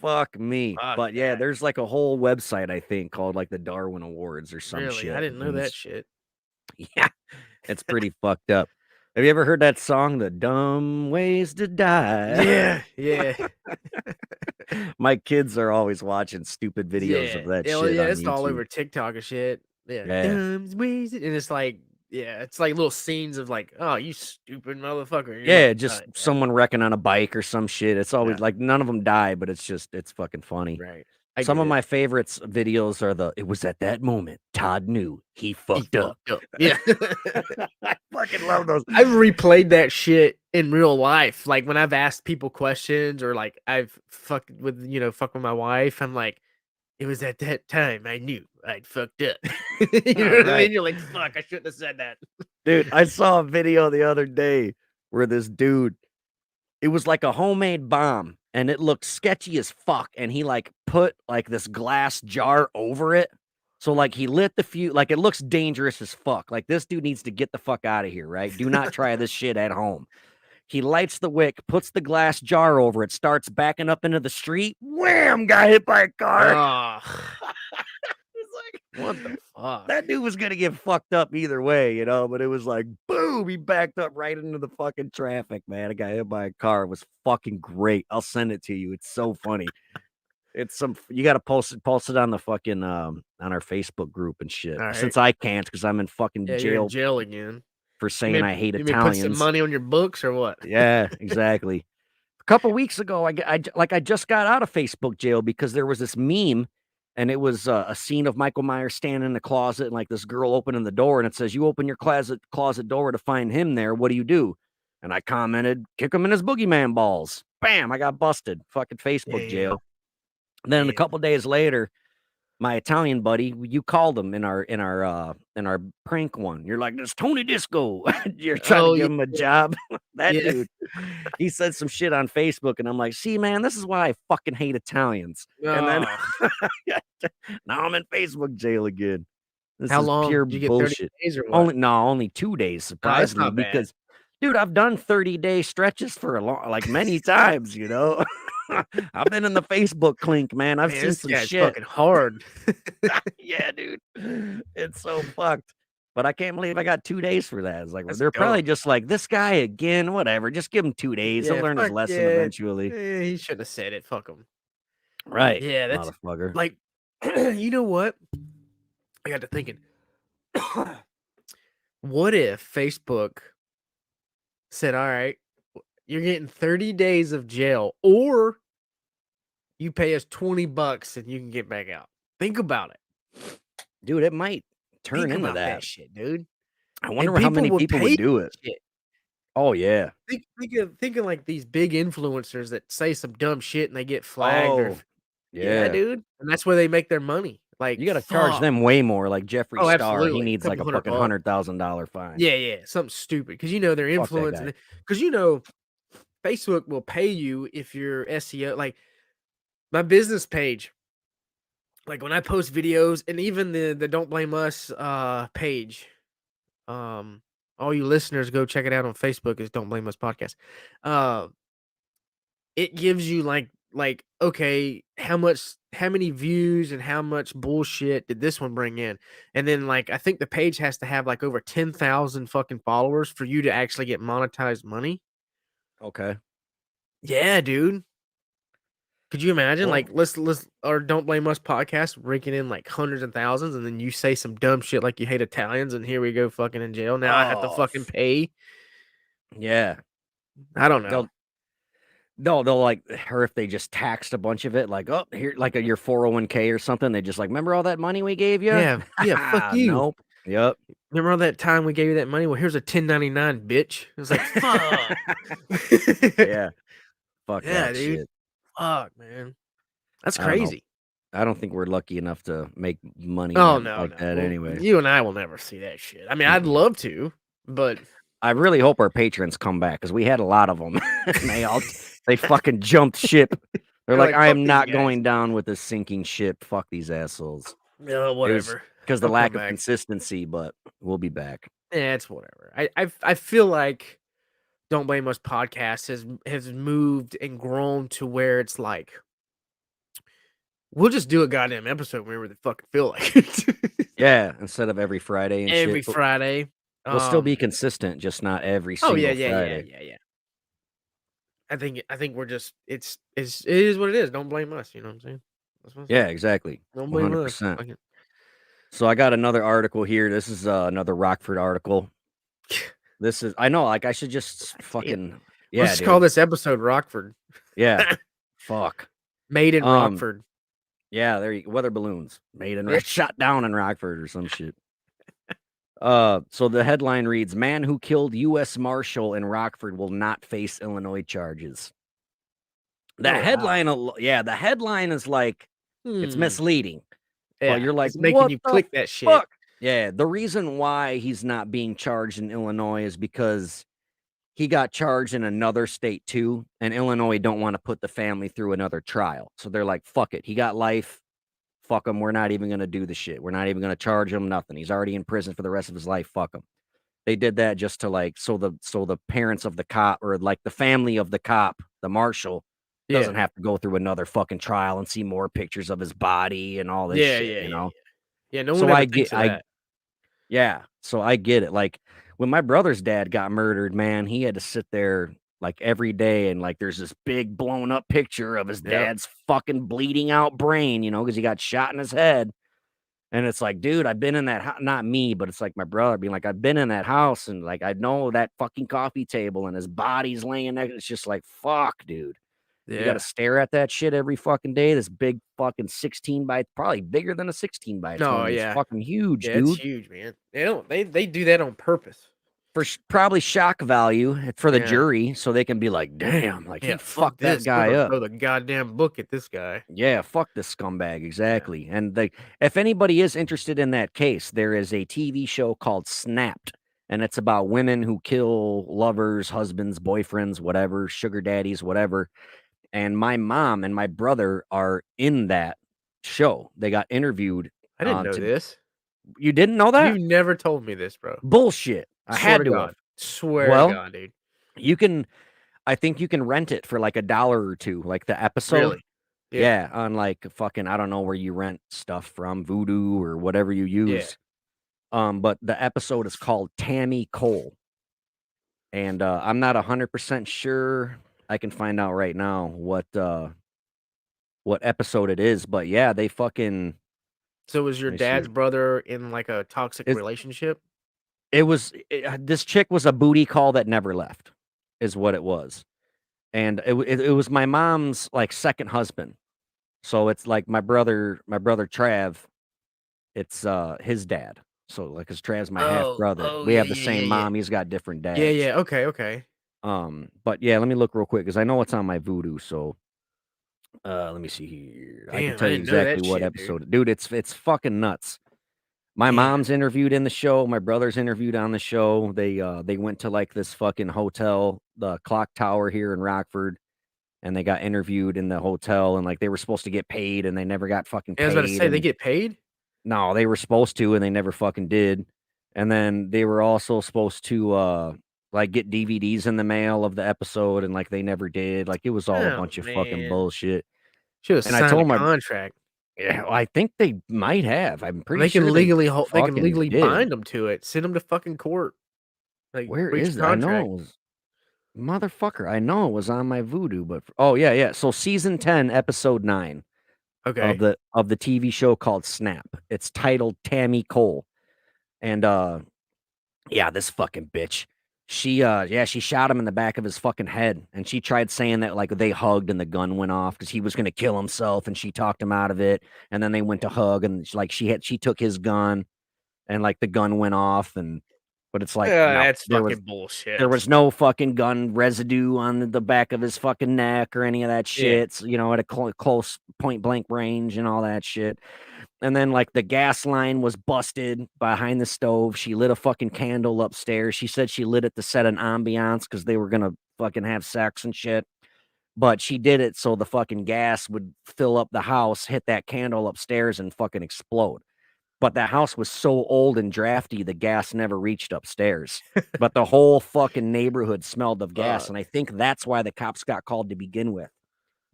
Fuck me. Fuck But yeah, that. there's like a whole website I think called like the Darwin Awards or some Really? I shit. didn't know And that it's shit. yeah, it's pretty fucked up. Have you ever heard that song, The Dumb Ways to Die? Yeah, yeah. My kids are always watching stupid videos of Yeah. that Yeah, well, shit yeah, on it's all YouTube. over TikTok and shit. Yeah. Yeah. Thumbs wasted. And it's like, yeah, it's like little scenes of like, oh, you stupid motherfucker. You're like, Yeah, just yeah, someone wrecking on a bike or some shit. It's yeah, always like none of them die, but it's fucking funny. right. I Some get of it. my favorites videos are it was at that moment Todd knew he He fucked up. fucked up. Yeah. I fucking love those. I've replayed that shit in real life. Like when I've asked people questions or like I've fucked with my wife, I'm like, it was at that time I knew I'd fucked up. You know All what I right. mean? You're like, fuck, I shouldn't have said that. Dude, I saw a video the other day where this dude, it was like a homemade bomb and it looked sketchy as fuck. And he like put like this glass jar over it. So like he lit the fuse, like it looks dangerous as fuck. Like this dude needs to get the fuck out of here, right? Do not try this shit at home. He lights the wick, puts the glass jar over it, starts backing up into the street. Wham! Got hit by a car. Oh, It's like What the fuck? That dude was gonna get fucked up either way, you know, but it was like, boom, he backed up right into the fucking traffic, man. I got hit by a car. It was fucking great. I'll send it to you. It's so funny. It's you gotta post it on the fucking on our Facebook group and shit. All right. Since I can't because I'm in fucking Yeah, you're in jail jail again. for saying I hate You may put some Italians. money on your books or what? Yeah, exactly. A couple weeks ago, I just got out of Facebook jail because there was this meme, and it was a scene of Michael Myers standing in the closet, and like this girl opening the door, and it says, "You open your closet door to find him there. What do?" And I commented, "Kick him in his boogeyman balls." Bam! I got busted. Fucking Facebook jail. And then a couple days later, my Italian buddy, you called him in our prank one. You're like, "It's Tony Disco." You're trying to give him a job. That dude, he said some shit on Facebook, and I'm like, "See, man, this is why I fucking hate Italians." And then now I'm in Facebook jail again. This How is long? pure Did you get 30 bullshit. days or what? Only 2 days, surprisingly, not bad. because dude, I've done 30-day stretches for like many times, you know. I've been in the Facebook clink, man. I've Man, seen this some guy's shit. fucking hard. Yeah, dude. It's so fucked. But I can't believe I got 2 days for that. It's like, That's they're probably dope. just like, this guy again, whatever. Just give him 2 days. He'll learn his lesson eventually. He shouldn't have said it. Fuck him. Right. Yeah, that's motherfucker. like, you know what? I got to thinking. What if Facebook said, "All right, you're getting 30 days of jail, or you pay us $20 and you can get back out." Think about it. Dude, it might turn Think into about that. shit, dude. I wonder how many people would do it. Shit. Oh, yeah. Think of like these big influencers that say some dumb shit and they get flagged. Oh, Yeah, dude. And that's where they make their money. Like, you got to charge them way more. Like Jeffree Star, he absolutely. needs like a Couple fucking $100,000 $100,000 fine. Yeah, something stupid because they're Fuck that influencing. guy. Because Facebook will pay you if you're SEO. Like my business page, like when I post videos, and even the Don't Blame Us page. All you listeners, go check it out on Facebook. Is Don't Blame Us Podcast. It gives you like okay, how many views and how much bullshit did this one bring in? And then like I think the page has to have like over 10,000 fucking followers for you to actually get monetized money. Okay. Yeah, dude. Could you imagine? Well, like let's or Don't Blame Us podcast raking in like hundreds and thousands, and then you say some dumb shit like you hate Italians, and here we go fucking in jail. Now I have to fucking pay. Yeah. I don't know. They'll like, or if they just taxed a bunch of it, like, oh, here, like your 401k or something, they just like, remember all that money we gave you? Yeah, fuck you. Nope. Yep. Remember all that time we gave you that money? Well, here's a 1099, bitch. It was like, fuck. Yeah. Fuck Yeah, that dude. shit. Fuck, man. That's I don't know. crazy. I don't think we're lucky enough to make money Oh, no, like that Well, anyway. You and I will never see that shit. I mean, I'd love to, but I really hope our patrons come back because we had a lot of them. They fucking jumped ship. They're like, I "Fuck am these not guys." going down with this sinking ship. Fuck these assholes. No, whatever. Because the They'll lack come of back. consistency, but we'll be back. Yeah, it's whatever. I feel like Don't Blame Us podcast has moved and grown to where it's like we'll just do a goddamn episode whenever they fucking feel like it. Yeah, instead of every Friday and Every shit. Friday. We'll still be consistent, just not every Oh single yeah. Friday. I think we're just it is what it is. Don't blame us. You know what I'm saying? That's what I'm saying. Yeah, exactly. Don't blame us. 100%. Fucking- So I got another article here. This is another Rockford article. This is, I know, like I should just fucking, yeah. Let's just call this episode Rockford. Yeah. Fuck. Made in Rockford. Yeah, there you go. Weather balloons made in shot down in Rockford or some shit. So the headline reads, "Man who killed U.S. Marshal in Rockford will not face Illinois charges." The headline, the headline is like, it's misleading. Yeah, but you're like, it's making you click that shit. Fuck? Yeah, the reason why he's not being charged in Illinois is because he got charged in another state too, and Illinois don't want to put the family through another trial. So they're like, fuck it. He got life. Fuck him. We're not even going to do the shit. We're not even going to charge him nothing. He's already in prison for the rest of his life. Fuck him. They did that just to like, so the parents of the cop, or like the family of the cop, the marshal, doesn't have to go through another fucking trial and see more pictures of his body and all this shit, you know? Yeah, no So one ever thinks of that. yeah, so I get it. Like when my brother's dad got murdered, man, he had to sit there like every day and like there's this big blown up picture of his Yep. dad's fucking bleeding out brain, because he got shot in his head. And it's like, dude, I've been in that not me, but it's like my brother being like, I've been in that house and like I know that fucking coffee table and his body's laying there. It's just like, fuck, dude. You got to Yeah. stare at that shit every fucking day. This big fucking 16 by probably bigger than a 16 by No, 20. It's yeah. fucking huge, Yeah, it's dude. huge, man. They do that on purpose. For probably shock value for the Yeah. jury, so they can be like, damn, like he Yeah, fuck fucked that this. We're guy gonna up. throw the goddamn book at this guy. Yeah, fuck this scumbag. Yeah. Exactly. And if anybody is interested in that case, there is a TV show called Snapped, and it's about women who kill lovers, husbands, boyfriends, whatever, sugar daddies, whatever. And my mom and my brother are in that show. They got interviewed. I didn't know To this. You didn't know You've that? never told me this, bro. Bullshit. I Swear to had to have. God. Swear to Well, God, dude. you can. I think you can rent it for like $1 or $2, like the episode. Really? Yeah. Yeah, on like fucking I don't know where you rent stuff from, Voodoo or whatever you Yeah. use. But the episode is called Tammy Cole, and I'm not 100% sure. I can find out right now what episode it is, but yeah, they fucking. So was your Let me see. dad's brother in like a toxic It, relationship? this chick was a booty call that never left, is what it was, and it was my mom's like second husband. So it's like my brother Trav. It's his dad. So like, cause Trav's my half brother. We Yeah, have the yeah, same yeah, yeah. mom. He's got different dads. Yeah, yeah. Okay, okay. But yeah, let me look real quick because I know it's on my Voodoo. So let me see here. I can Damn, tell I you didn't know that exactly what shit, dude. episode. Dude, it's fucking nuts. My Damn. mom's interviewed in the show. My brother's interviewed on the show. They went to like this fucking hotel, the Clock Tower here in Rockford, and they got interviewed in the hotel, and like they were supposed to get paid, and they never got fucking I was paid. about to say, they And get paid? no, they were supposed to, and they never fucking did. And then they were also supposed to like get DVDs in the mail of the episode, and like they never did. Like it was all a Oh, bunch of fucking man. bullshit. Should have And I signed a told my contract. yeah, well, I think they might have. I'm pretty They can sure legally they can fucking legally did. bind them to it. Send them to fucking court. Like, Where breach is of it? I know contract. it was motherfucker. I know it was on my Voodoo, but oh yeah, yeah. So season 10, episode 9 Okay. of the TV show called Snap. It's titled Tammy Cole. And yeah, this fucking bitch. She shot him in the back of his fucking head, and she tried saying that like they hugged and the gun went off because he was gonna kill himself, and she talked him out of it. And then they went to hug, and like she took his gun, and like the gun went off, and but it's like no, That's fucking bullshit. there was no fucking gun residue on the back of his fucking neck or any of that Yeah. shit. At a close point blank range and all that shit. And then like the gas line was busted behind the stove. She lit a fucking candle upstairs. She said she lit it to set an ambiance because they were gonna fucking have sex and shit. But she did it so the fucking gas would fill up the house, hit that candle upstairs, and fucking explode. But the house was so old and drafty, the gas never reached upstairs. But the whole fucking neighborhood smelled of gas. And I think that's why the cops got called to begin with.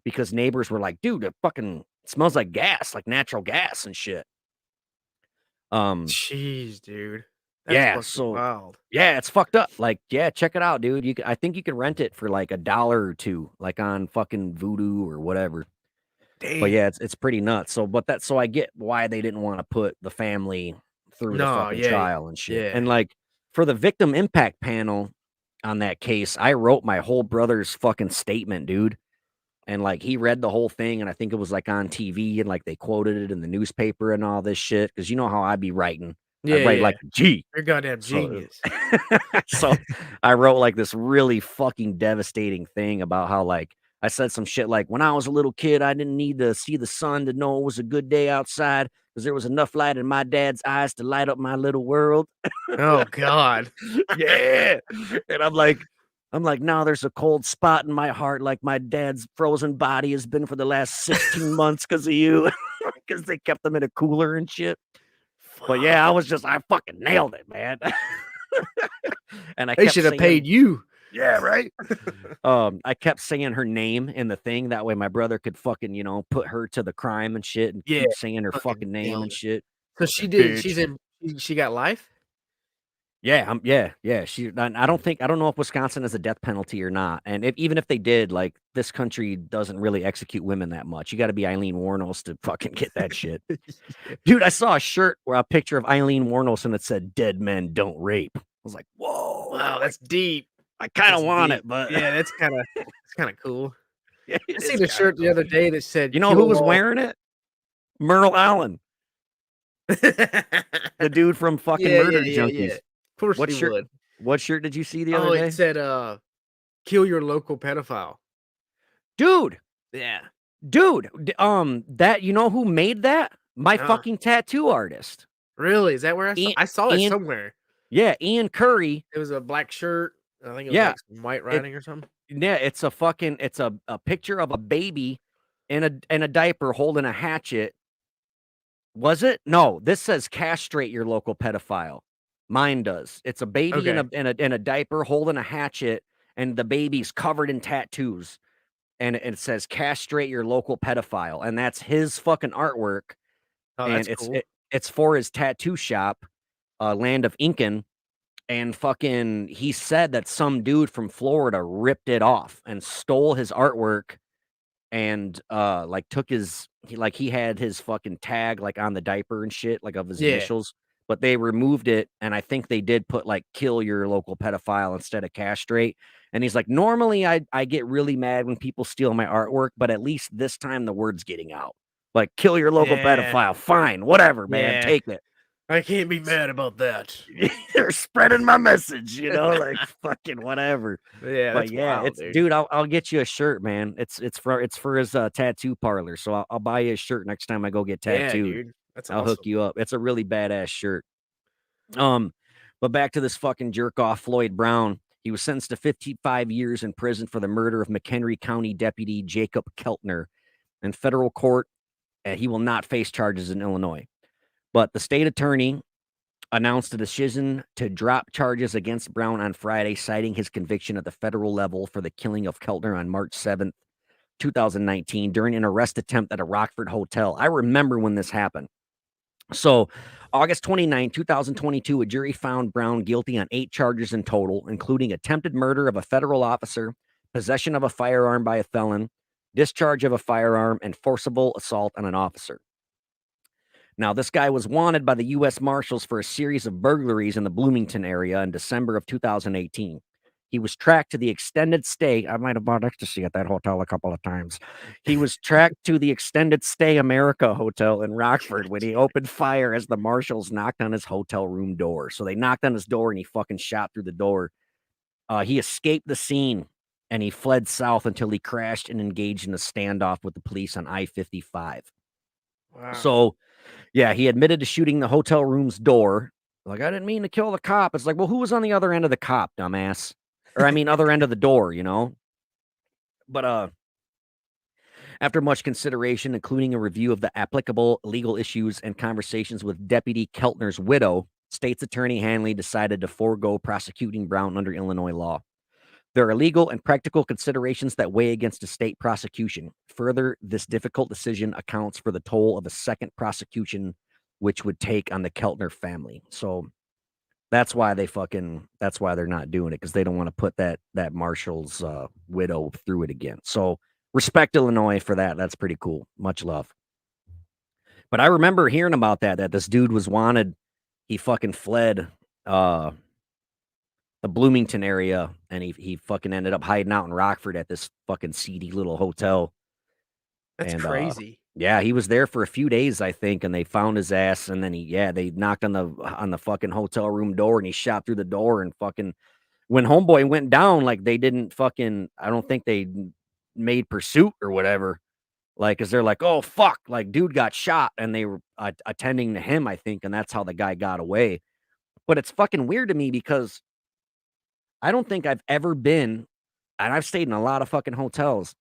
Because neighbors were like, dude, it fucking smells like gas, like natural gas and shit. Jeez, dude. That's Yeah, fucking so wild. yeah, it's fucked up. Like, yeah, check it out, dude. I think you can rent it for like $1 or $2, like on fucking Voodoo or whatever. Damn. But yeah, it's pretty nuts. So I get why they didn't want to put the family through the fucking trial and shit. Yeah. And like for the victim impact panel on that case, I wrote my whole brother's fucking statement, dude. And like he read the whole thing, and I think it was like on TV, and like they quoted it in the newspaper and all this shit. Because you know how I be writing. Yeah, I write yeah. like G. You're goddamn So- genius. So I wrote like this really fucking devastating thing about how like I said some shit like when I was a little kid, I didn't need to see the sun to know it was a good day outside because there was enough light in my dad's eyes to light up my little world. Oh God. Yeah. And I'm like, no, there's a cold spot in my heart, like my dad's frozen body has been for the last 16 months because of you, because they kept them in a cooler and shit. But yeah, I fucking nailed it, man. And They should have paid you. Yeah, right. I kept saying her name in the thing that way my brother could fucking, put her to the crime and shit and Yeah, keep saying her fucking fucking name nailed and it. shit. So she did. bitch. She got life. Yeah, yeah. I don't know if Wisconsin has a death penalty or not. And even if they did, like this country doesn't really execute women that much. You got to be Eileen Warnos to fucking get that shit. Yeah. Dude, I saw a shirt where a picture of Eileen Warnos and it said "Dead men don't rape." I was like, whoa, Wow, that's deep. I kind of That's want deep. it, but Yeah, that's kind of cool. yeah, I it is seen a kind of shirt the cool. other day that said You know who "Kill was all." wearing it? Merle Allen, the dude from fucking Yeah, yeah, Murder yeah, yeah. Junkies. Of course What he shirt? would. What shirt did you see the other Oh, it day? said "Kill your local pedophile." Dude, Yeah. that you know who made that? My Uh, fucking tattoo artist. really? Is that where Ian, I saw it Ian somewhere? yeah, Ian Curry. It was a black shirt. I think it was Yeah, like some white it writing or something. yeah, it's a picture of a baby in a diaper holding a hatchet. Was it? No, this says castrate your local pedophile. Mine does. It's a baby Okay. in a diaper holding a hatchet, and the baby's covered in tattoos. And it says castrate your local pedophile. And that's his fucking artwork. Oh, And that's cool. it's for his tattoo shop, Land of Incan. And fucking he said that some dude from Florida ripped it off and stole his artwork and like took he had his fucking tag like on the diaper and shit, like of his Yeah. initials, but they removed it, and I think they did put like kill your local pedophile instead of castrate. And he's like, normally I get really mad when people steal my artwork, but at least this time the word's getting out. Like kill your local Yeah. pedophile. Fine, whatever, man. Yeah. Take it. I can't be mad about that. They're spreading my message, like fucking whatever. Yeah, But that's yeah, wild, it's dude. dude, I'll get you a shirt, man. It's for his tattoo parlor. So I'll buy you a shirt next time I go get Yeah, tattooed. dude. That's I'll hook awesome. you up. It's a really badass shirt. Um, but back to this fucking jerk off Floyd Brown. He was sentenced to 55 years in prison for the murder of McHenry County Deputy Jacob Keltner in federal court. He will not face charges in Illinois. But the state attorney announced a decision to drop charges against Brown on Friday, citing his conviction at the federal level for the killing of Keltner on March 7th, 2019, during an arrest attempt at a Rockford hotel. I remember when this happened. So, August 29, 2022, a jury found Brown guilty on 8 charges in total, including attempted murder of a federal officer, possession of a firearm by a felon, discharge of a firearm, and forcible assault on an officer. Now, this guy was wanted by the U.S. Marshals for a series of burglaries in the Bloomington area in December of 2018. He was tracked to the extended stay. I might have bought ecstasy at that hotel a couple of times. He was tracked to the extended stay America Hotel in Rockford when he opened fire as the marshals knocked on his hotel room door. So they knocked on his door and he fucking shot through the door. He escaped the scene and he fled south until he crashed and engaged in a standoff with the police on I-55. Wow. So, yeah, he admitted to shooting the hotel room's door. Like, I didn't mean to kill the cop. It's like, well, who was on the other end of the cop, dumbass? Or I mean, other end of the door, But after much consideration, including a review of the applicable legal issues and conversations with Deputy Keltner's widow, State's Attorney Hanley decided to forego prosecuting Brown under Illinois law. There are legal and practical considerations that weigh against a state prosecution. Further, this difficult decision accounts for the toll of a second prosecution, which would take on the Keltner family. So that's why they're not doing it, because they don't want to put that Marshall's widow through it again. So respect Illinois for that. That's pretty cool. Much love. But I remember hearing about that this dude was wanted. He fucking fled the Bloomington area, and he fucking ended up hiding out in Rockford at this fucking seedy little hotel. That's And crazy. yeah, he was there for a few days, I think, and they found his ass, and then they knocked on the fucking hotel room door, and he shot through the door, and fucking when homeboy went down, like they didn't fucking, I don't think they made pursuit or whatever. Like, cause they're like, oh fuck, like dude got shot, and they were attending to him, I think, and that's how the guy got away. But it's fucking weird to me because I don't think I've ever been, and I've stayed in a lot of fucking hotels.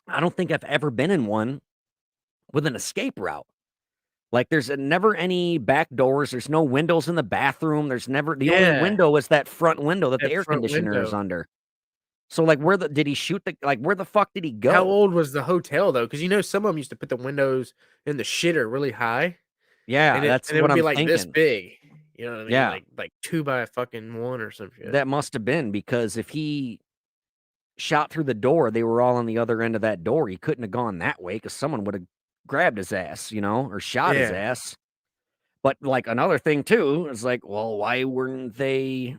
I don't think I've ever been in one with an escape route. Like there's never any back doors. There's no windows in the bathroom. There's never, the only Yeah, window is that front window that the that air front conditioner is window. under. So like did he shoot where the fuck did he How go? old was the hotel though? Because some of them used to put the windows in the shitter really high. Yeah, that's and it what would be I'm like this thinking. big. You know what I mean? Yeah, Like 2 by fucking 1 or some shit. that must have been because if he shot through the door, they were all on the other end of that door. He couldn't have gone that way because someone would have grabbed his ass, or shot his Yeah. ass. But like another thing too is like, well, why didn't they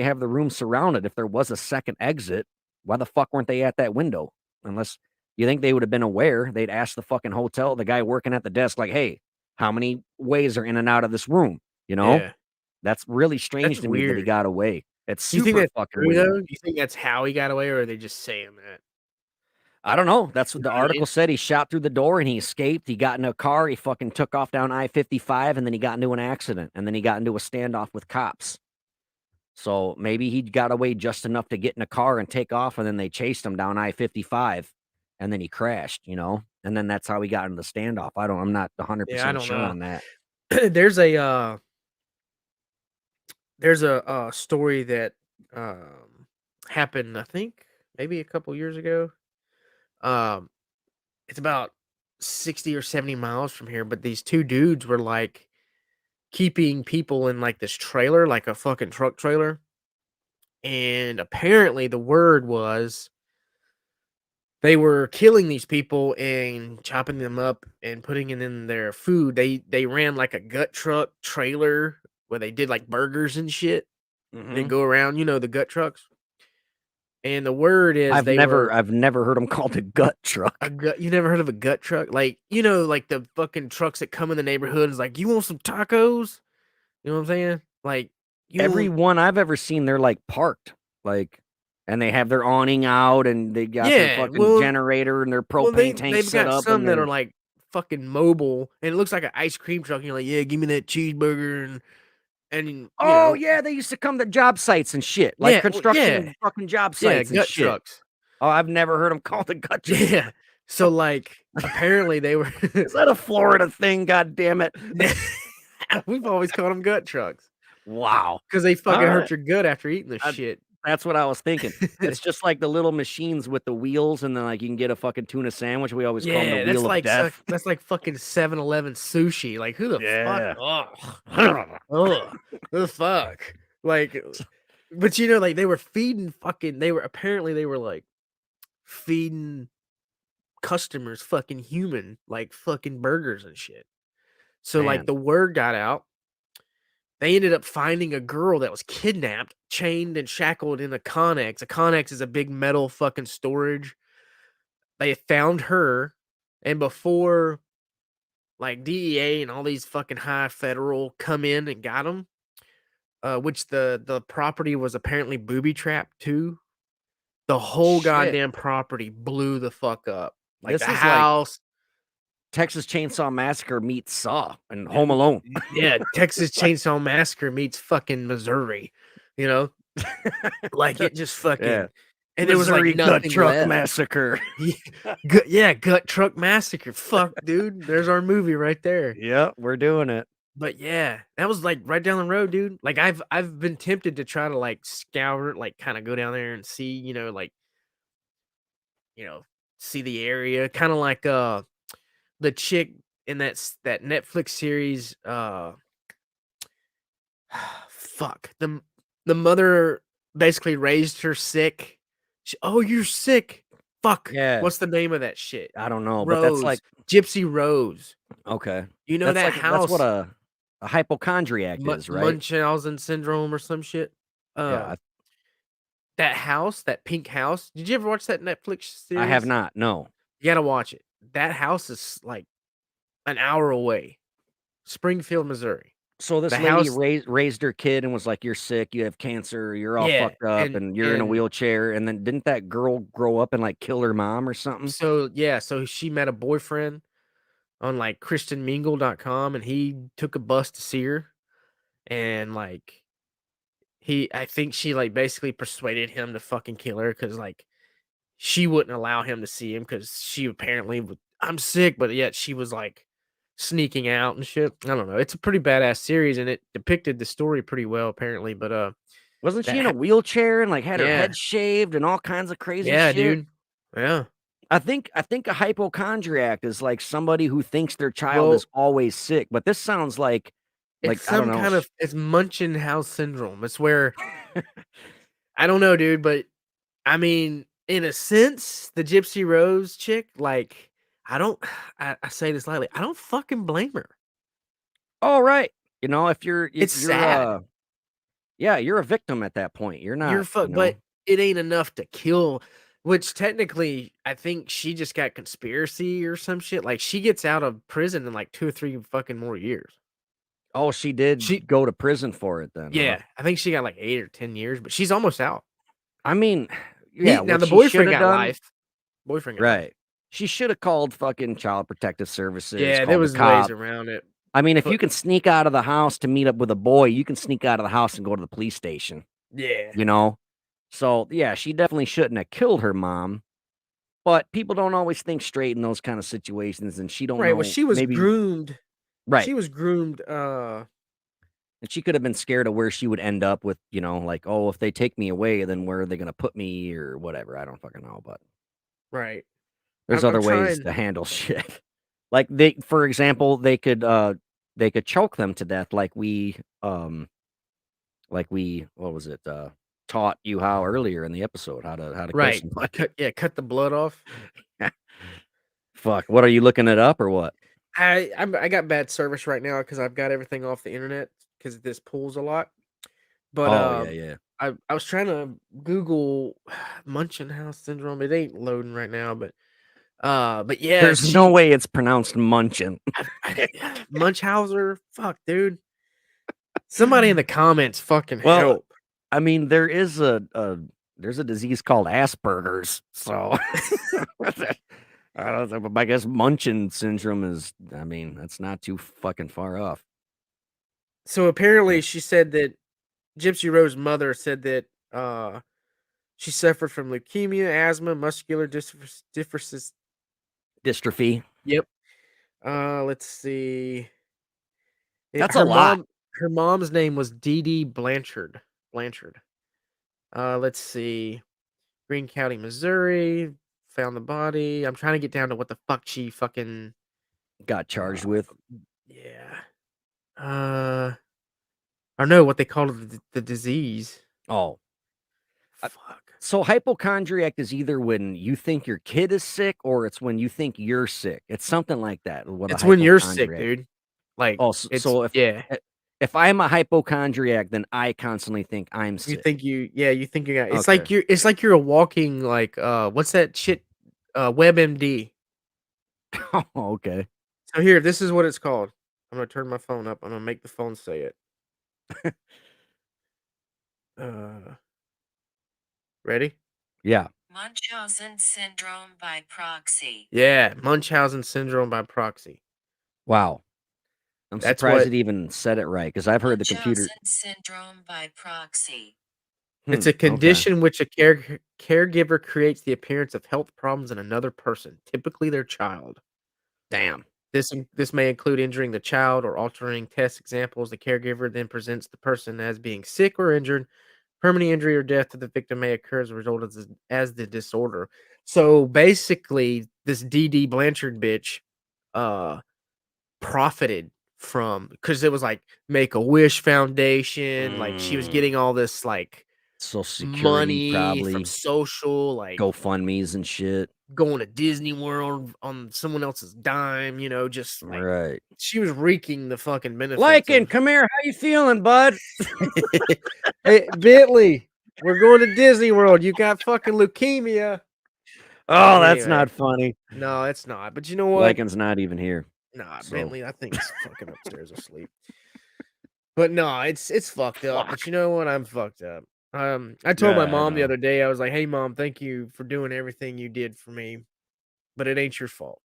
have the room surrounded if there was a second exit? Why the fuck weren't they at that window? Unless you think they would have been aware, they'd ask the fucking hotel, the guy working at the desk, like, hey, how many ways are in and out of this room? You know? Yeah. That's really That's strange to me that he weird. got away. It's You think super that's fucking true, weird. though? You think that's how he got away, or are they just saying that? I don't know. That's You what know the what I mean? article said. He shot through the door and he escaped. He got in a car. He fucking took off down I-55 and then he got into an accident and then he got into a standoff with cops. So maybe he got away just enough to get in a car and take off and then they chased him down I-55 and then he crashed, and then that's how he got into the standoff. I'm not Yeah, I 100% don't sure know. on that. There's a story that, happened, I think, maybe a couple years ago. Um, it's about 60 or 70 miles from here, but these 2 dudes were, like, keeping people in, like, this trailer, like a fucking truck trailer, and apparently the word was they were killing these people and chopping them up and putting it in their food. They ran, like, a gut truck trailer where they did, like, burgers and shit. They Mhm. go around, the gut trucks, and the word is they were I've never heard him called a gut a truck. gut. You never heard of a gut truck? Like, like the fucking trucks that come in the neighborhood is like, "You want some tacos?" You know what I'm saying? Like, "You Every want." one I've ever seen, they're like parked, like, and they have their awning out and they got their Yeah, fucking generator and their propane tank they've set got up some and that are, they're like, fucking mobile, and it looks like an ice cream truck, and you're like, "Yeah, give me that cheeseburger," and, oh yeah, they used to come to job sites and shit, like yeah, well, yeah, construction fucking job yeah, sites and gut shit. trucks. Oh, I've never heard them called a gut truck. Yeah. So, like, apparently they were Is that a Florida thing? God damn it! we've always called them gut trucks. Wow. 'Cause they All fucking right, hurt your gut after eating this I, shit. that's what I was thinking. It's just like the little machines with the wheels, and then like you can get a fucking tuna sandwich. We always call them the Yeah, wheel of death. that's like fucking 7-Eleven sushi, like, who the fuck. Yeah. Ugh, the fuck? Like, but, like, they were feeding fucking they were apparently they were, like, feeding customers fucking human, like, fucking burgers and shit. So, like, Man, the word got out. They ended up finding a girl that was kidnapped, chained, and shackled in a Connex. A Connex is a big metal fucking storage. They found her, and before, like, DEA and all these fucking high federal come in and got them, which the property was apparently booby trapped too. The whole shit. goddamn property blew the fuck up. Like, the This is like house. Texas Chainsaw Massacre meets Saw and Home Alone. Yeah, Texas Chainsaw Massacre meets fucking Missouri, you know? Like, it just Yeah. fucking, and there was, like, Missouri Gut nothing Truck left. Massacre. Yeah, Gut Truck Massacre. Fuck, dude. There's our movie right there. Yeah, we're doing it. But yeah, that was, like, right down the road, dude. Like, I've been tempted to try to, like, scour, like, kinda go down there and see, like, you know, see the area. Kinda like, the chick in that Netflix series, fuck, the mother basically raised her sick. "Oh, you're sick." Fuck, Yeah, what's the name of that shit? I don't know, but that's like Rose, Gypsy Rose. okay. You know That's that like that's what house, a hypochondriac is, right? Munchausen syndrome or some shit? Yeah, That house, that pink house, did you ever watch that Netflix I have series? not. No. You gotta watch it. That house is, like, an hour away. Springfield, Missouri. So The this lady house. raised her kid and was like, "You're sick. You have cancer. You're all Yeah, fucked up, and you're in a and wheelchair." And then didn't that girl grow up and like kill her mom or something? so, yeah, so she met a boyfriend on, like, christianmingle.com, and he took a bus to see her, and, like, I think she, like, basically persuaded him to fucking kill her because, like, she wouldn't allow him to see him because she apparently would, "I'm sick," but yet she was, like, sneaking out and shit. I don't know. It's a pretty badass series, and it depicted the story pretty well apparently, but, Wasn't she that in a ha wheelchair and like had her yeah. head shaved and all kinds of crazy Yeah, shit? dude. Yeah. I think a hypochondriac is like somebody who thinks their child Well, is always sick, but this sounds like it's I don't some know. kind of it's Munchausen syndrome. It's where I don't know, dude, but I mean, in a sense, the Gypsy Rose chick, like, I don't, I say this lightly, I don't fucking blame her. All right, you know, if you're It's you're sad. yeah, you're a victim at that point. You're You're not, fuck, but it ain't enough to kill. Which technically, I think she just got conspiracy or some shit. Like she gets out of prison in like 2 or 3 fucking more years. oh, she did She, go to prison for it then, huh? yeah, I think she got like 8 or 10 years, but she's almost out. I mean, He yeah, now what the she should boyfriend have got done, life. Boyfriend got life. right? She should have called fucking Child Protective Services, Yeah, there called the was ways cops. around it, I mean, if you but can sneak out of the house to meet up with a boy, you can sneak out of the house and go to the police station, yeah, you know? So, yeah, she definitely shouldn't have killed her mom, but people don't always think straight in those kind of situations, and she don't right. Well, know she was maybe groomed. right. She was groomed. And she could have been scared of where she would end up with, you know, like, "Oh, if they take me away, then where are they gonna put me?" or whatever, I don't fucking know, but Right. there's I'm other ways trying. to handle shit. Like, for example, they could choke them to death like we what was it, taught you how earlier in the episode, how to kill Right. somebody. Cut the blood off. Fuck, what are you looking it up or what? I got bad service right now because I've got everything off the internet because this pulls a lot. But Oh, yeah, yeah. I was trying to Google Munchausen syndrome. It ain't loading right now, but yeah, There's no way it's pronounced Munchin. Munchauser. Fuck, dude. Somebody in the comments fucking Well, help. I mean, there's a disease called Asperger's, so I don't know, but I guess Munchin syndrome is. I mean, that's not too fucking far off. So apparently, she said that Gypsy Rose's mother said that she suffered from leukemia, asthma, muscular dystrophy. Dystrophy. Yep. Let's see. That's a Her lot. mom's name was Dee Dee Blanchard. Blanchard. Let's see. Greene County, Missouri. Found the body. I'm trying to get down to what the fuck she fucking. Got Uh, charged with. yeah. Or no, what they call the disease. Oh, Fuck. so hypochondriac is either when you think your kid is sick or it's when you think you're sick. It's something like that. What a It's when you're sick, hypochondriac. dude. Like Oh, it's so yeah. if I'm a hypochondriac, then I constantly think I'm You sick. think you think you got Okay. it's like you're a walking like what's that shit WebMD. Oh, okay. So here, this is what it's called. I'm gonna turn my phone up. I'm gonna make the phone say it. Uh Ready? Yeah. Munchausen syndrome by proxy. Yeah, Munchausen syndrome by proxy. Wow. I'm That's surprised what it even said it right because I've heard the computer. Munchausen syndrome by proxy. it's a Okay. condition which a caregiver creates the appearance of health problems in another person, typically their child. Damn. This may include injuring the child or altering test examples. The caregiver then presents the person as being sick or injured. Permanent injury or death to the victim may occur as a result of as the disorder. So basically, this DD Blanchard bitch uh profited from because it was like Make a Wish Foundation, like she was Mm, getting all this like Social Security, money from probably social, like GoFundMe's and shit. going to Disney World on someone else's dime, just like Right. she was reaping the fucking benefits Lycan, of come here. How you feeling, bud? Hey, Bentley, we're going to Disney World. You got fucking leukemia. Oh, that's Anyway, not funny. no, it's not. But you know what? Lycan's not even here. Nah, So Bentley, I think he's fucking upstairs asleep. But no, it's fucked up. But fuck. you know what? I'm fucked up. I told my Yeah, I mom the know. other day, I was like, "Hey, mom, thank you for doing everything you did for me, but it ain't your fault."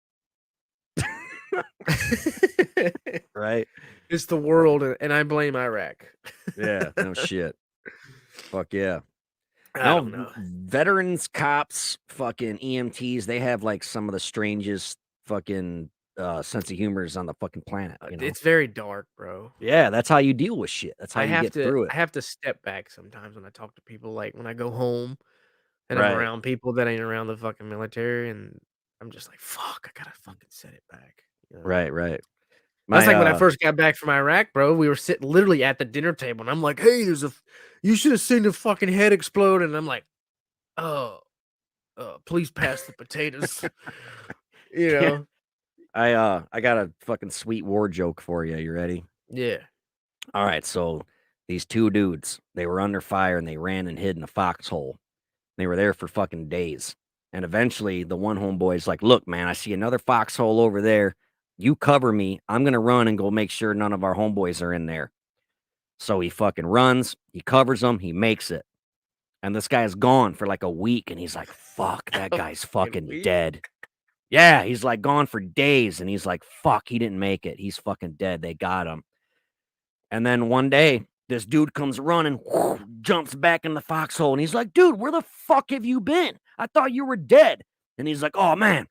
Right? It's the world, and I blame Iraq. Yeah, no shit. Fuck yeah. I No, don't know. veterans, cops, fucking EMTs, they have like some of the strangest fucking sense of humors on the fucking planet, you know? It's very dark, bro. Yeah, that's how you deal with shit. That's how I you have get through it. I have to step back sometimes when I talk to people, like when I go home and I'm Right. around people that ain't around the fucking military, and I'm just like, fuck, I gotta fucking set it back. You know? Right. That's like when I My first got back from Iraq, bro. We were sitting literally at the dinner table, and I'm like, "Hey, you should have seen the fucking head explode." And I'm like, "Oh, please pass the potatoes." You know? I got a fucking sweet war joke for you. You ready? Yeah. All right, so these two dudes, they were under fire and they ran and hid in a foxhole. They were there for fucking days. And eventually the one homeboy's like, "Look, man, I see another foxhole over there. You cover me. I'm gonna run and go make sure none of our homeboys are in there." So he fucking runs, he covers them, he makes it. And this guy is gone for like a week, and he's like, "Fuck, that A guy's fucking fucking week? dead." Yeah, he's like gone for days, and he's like, "Fuck, he didn't make it. He's fucking dead. They got him." And then one day, this dude comes running, jumps back in the foxhole, and he's like, "Dude, where the fuck have you been? I thought you were dead." And he's like, "Oh man,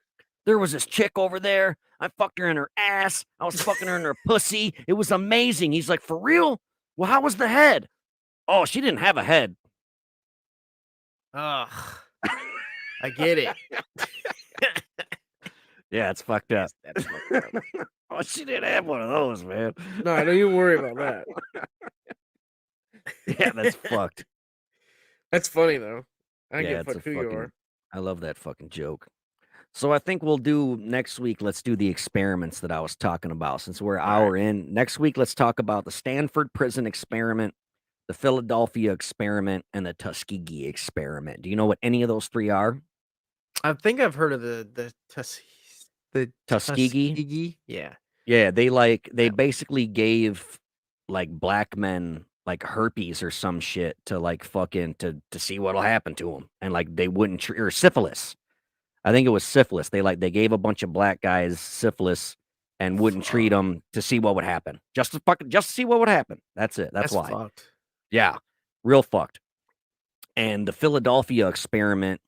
there was this chick over there. I fucked her in her ass. I was fucking her in her pussy. It was amazing." He's like, "For real? Well, how was the head?" "Oh, she didn't have a head." Ugh. I get it. Yeah, it's fucked up. That's fucked up. Oh, she didn't have one of those, man. No, don't even worry about that. Yeah, that's fucked. That's funny though. I don't Yeah, give a it's a fuck who you fucking. are. I love that fucking joke. So I think we'll do next week. Let's do the experiments that I was talking about. Since we're an All right. hour in, next week let's talk about the Stanford Prison Experiment, the Philadelphia Experiment, and the Tuskegee Experiment. Do you know what any of those three are? I think I've heard of the Tuskegee? Tuskegee. Yeah. Yeah, they Yeah. basically gave like black men like herpes or some shit to like fucking to see what'll happen to them, and like they wouldn't treat or syphilis. I think it was syphilis. They gave a bunch of black guys syphilis and wouldn't treat Fuck. them to see what would happen. Just to see what would happen. That's it. That's why. Fucked. Yeah, real fucked. And the Philadelphia experiment,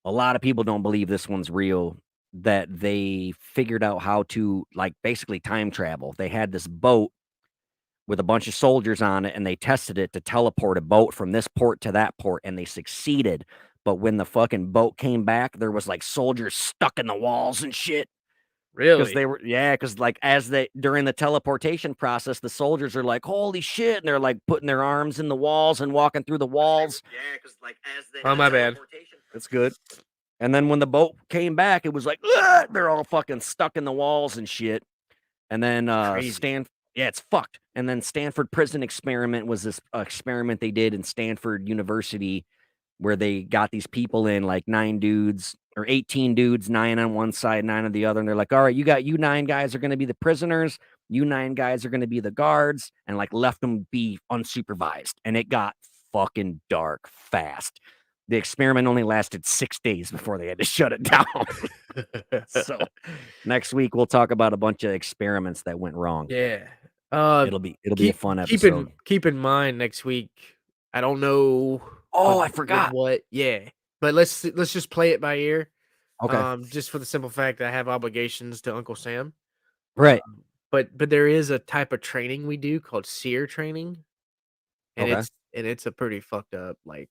a lot of people don't believe this one's real. That they figured out how to like basically time travel. They had this boat with a bunch of soldiers on it, and they tested it to teleport a boat from this port to that port, and they succeeded. But when the fucking boat came back, there was like soldiers stuck in the walls and shit. Because Really? because like as they during the teleportation process, the soldiers are like, "Holy shit!" And they're like putting their arms in the walls and walking through the walls. Yeah, because like as they Oh, my bad. That's good. And then when the boat came back, it was like, "Ugh!" They're all fucking stuck in the walls and shit. And then Crazy. yeah, it's fucked. And then Stanford Prison Experiment was this experiment they did in Stanford University where they got these people in like 9 dudes or 18 dudes, 9 on one side, 9 on the other. And they're like, "All right, you 9 guys are going to be the prisoners. You 9 guys are going to be the guards," and like left them be unsupervised. And it got fucking dark fast. The experiment only lasted 6 days before they had to shut it down. So next week we'll talk about a bunch of experiments that went wrong. Yeah. It'll be a fun Keep episode. keep in mind next week. I don't know. Oh, I with forgot. what. Yeah, but let's just play it by ear. Okay. Just for the simple fact that I have obligations to Uncle Sam. Right. But there is a type of training we do called SEER training, and Okay. it's a pretty fucked up like.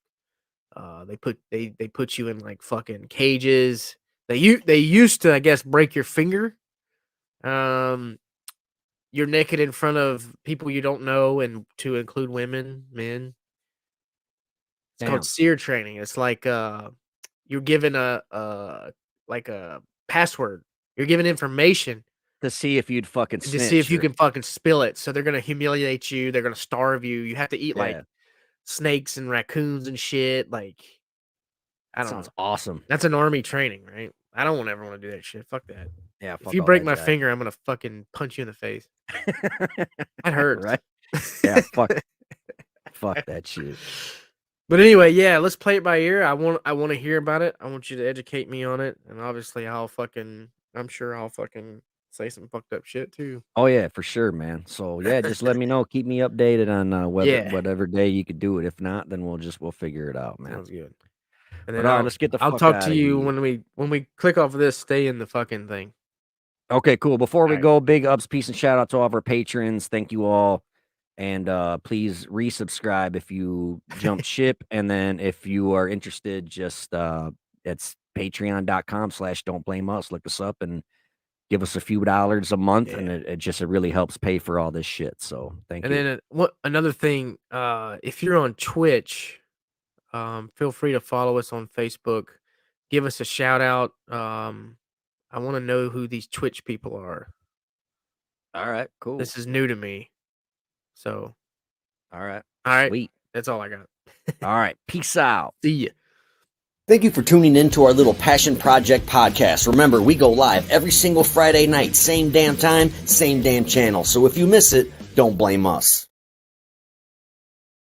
They put you in like fucking cages. They used to, I guess, break your finger. You're naked in front of people you don't know, and to include women, men. It's called Damn. SEER training. It's like you're given a like a password. You're given information To see if you'd fucking to see if snitch you or can fucking spill it. So they're gonna humiliate you. They're gonna starve you. You have to eat like yeah. snakes and raccoons and shit. Like I don't Sounds know. awesome. That's an army training, right? I don't ever want to do that shit. Fuck that. Yeah, If fuck you all break that my jive. finger, I'm gonna fucking punch you in the face. That hurts. Right? Yeah, fuck that shit. But anyway, yeah, let's play it by ear. I want to hear about it. I want you to educate me on it, and obviously, I'm sure I'll fucking say some fucked up shit too. Oh yeah, for sure, man. So yeah, just let me know. Keep me updated on Yeah, whatever day you could do it. If not, then we'll figure it out, man. sounds good. And But then all right, let's get the I'll fuck talk out to of you here. when we click off of this. Stay in the fucking thing. Okay, cool. Before we Alright. go, big ups, peace, and shout out to all of our patrons. Thank you all. And please resubscribe if you jumped ship. And then if you are interested, just It's patreon.com/don't blame us. Look us up and give us a few dollars a month, and it really helps pay for all this shit. So thank you. And then another thing, if you're on Twitch, feel free to follow us on Facebook. Give us a shout out. I want to know who these Twitch people are. All right, cool. This is new to me. So, all right. Sweet. That's all I got. All right. Peace out. See ya. Thank you for tuning in to our little Passion Project podcast. Remember, we go live every single Friday night, same damn time, same damn channel. So if you miss it, don't blame us.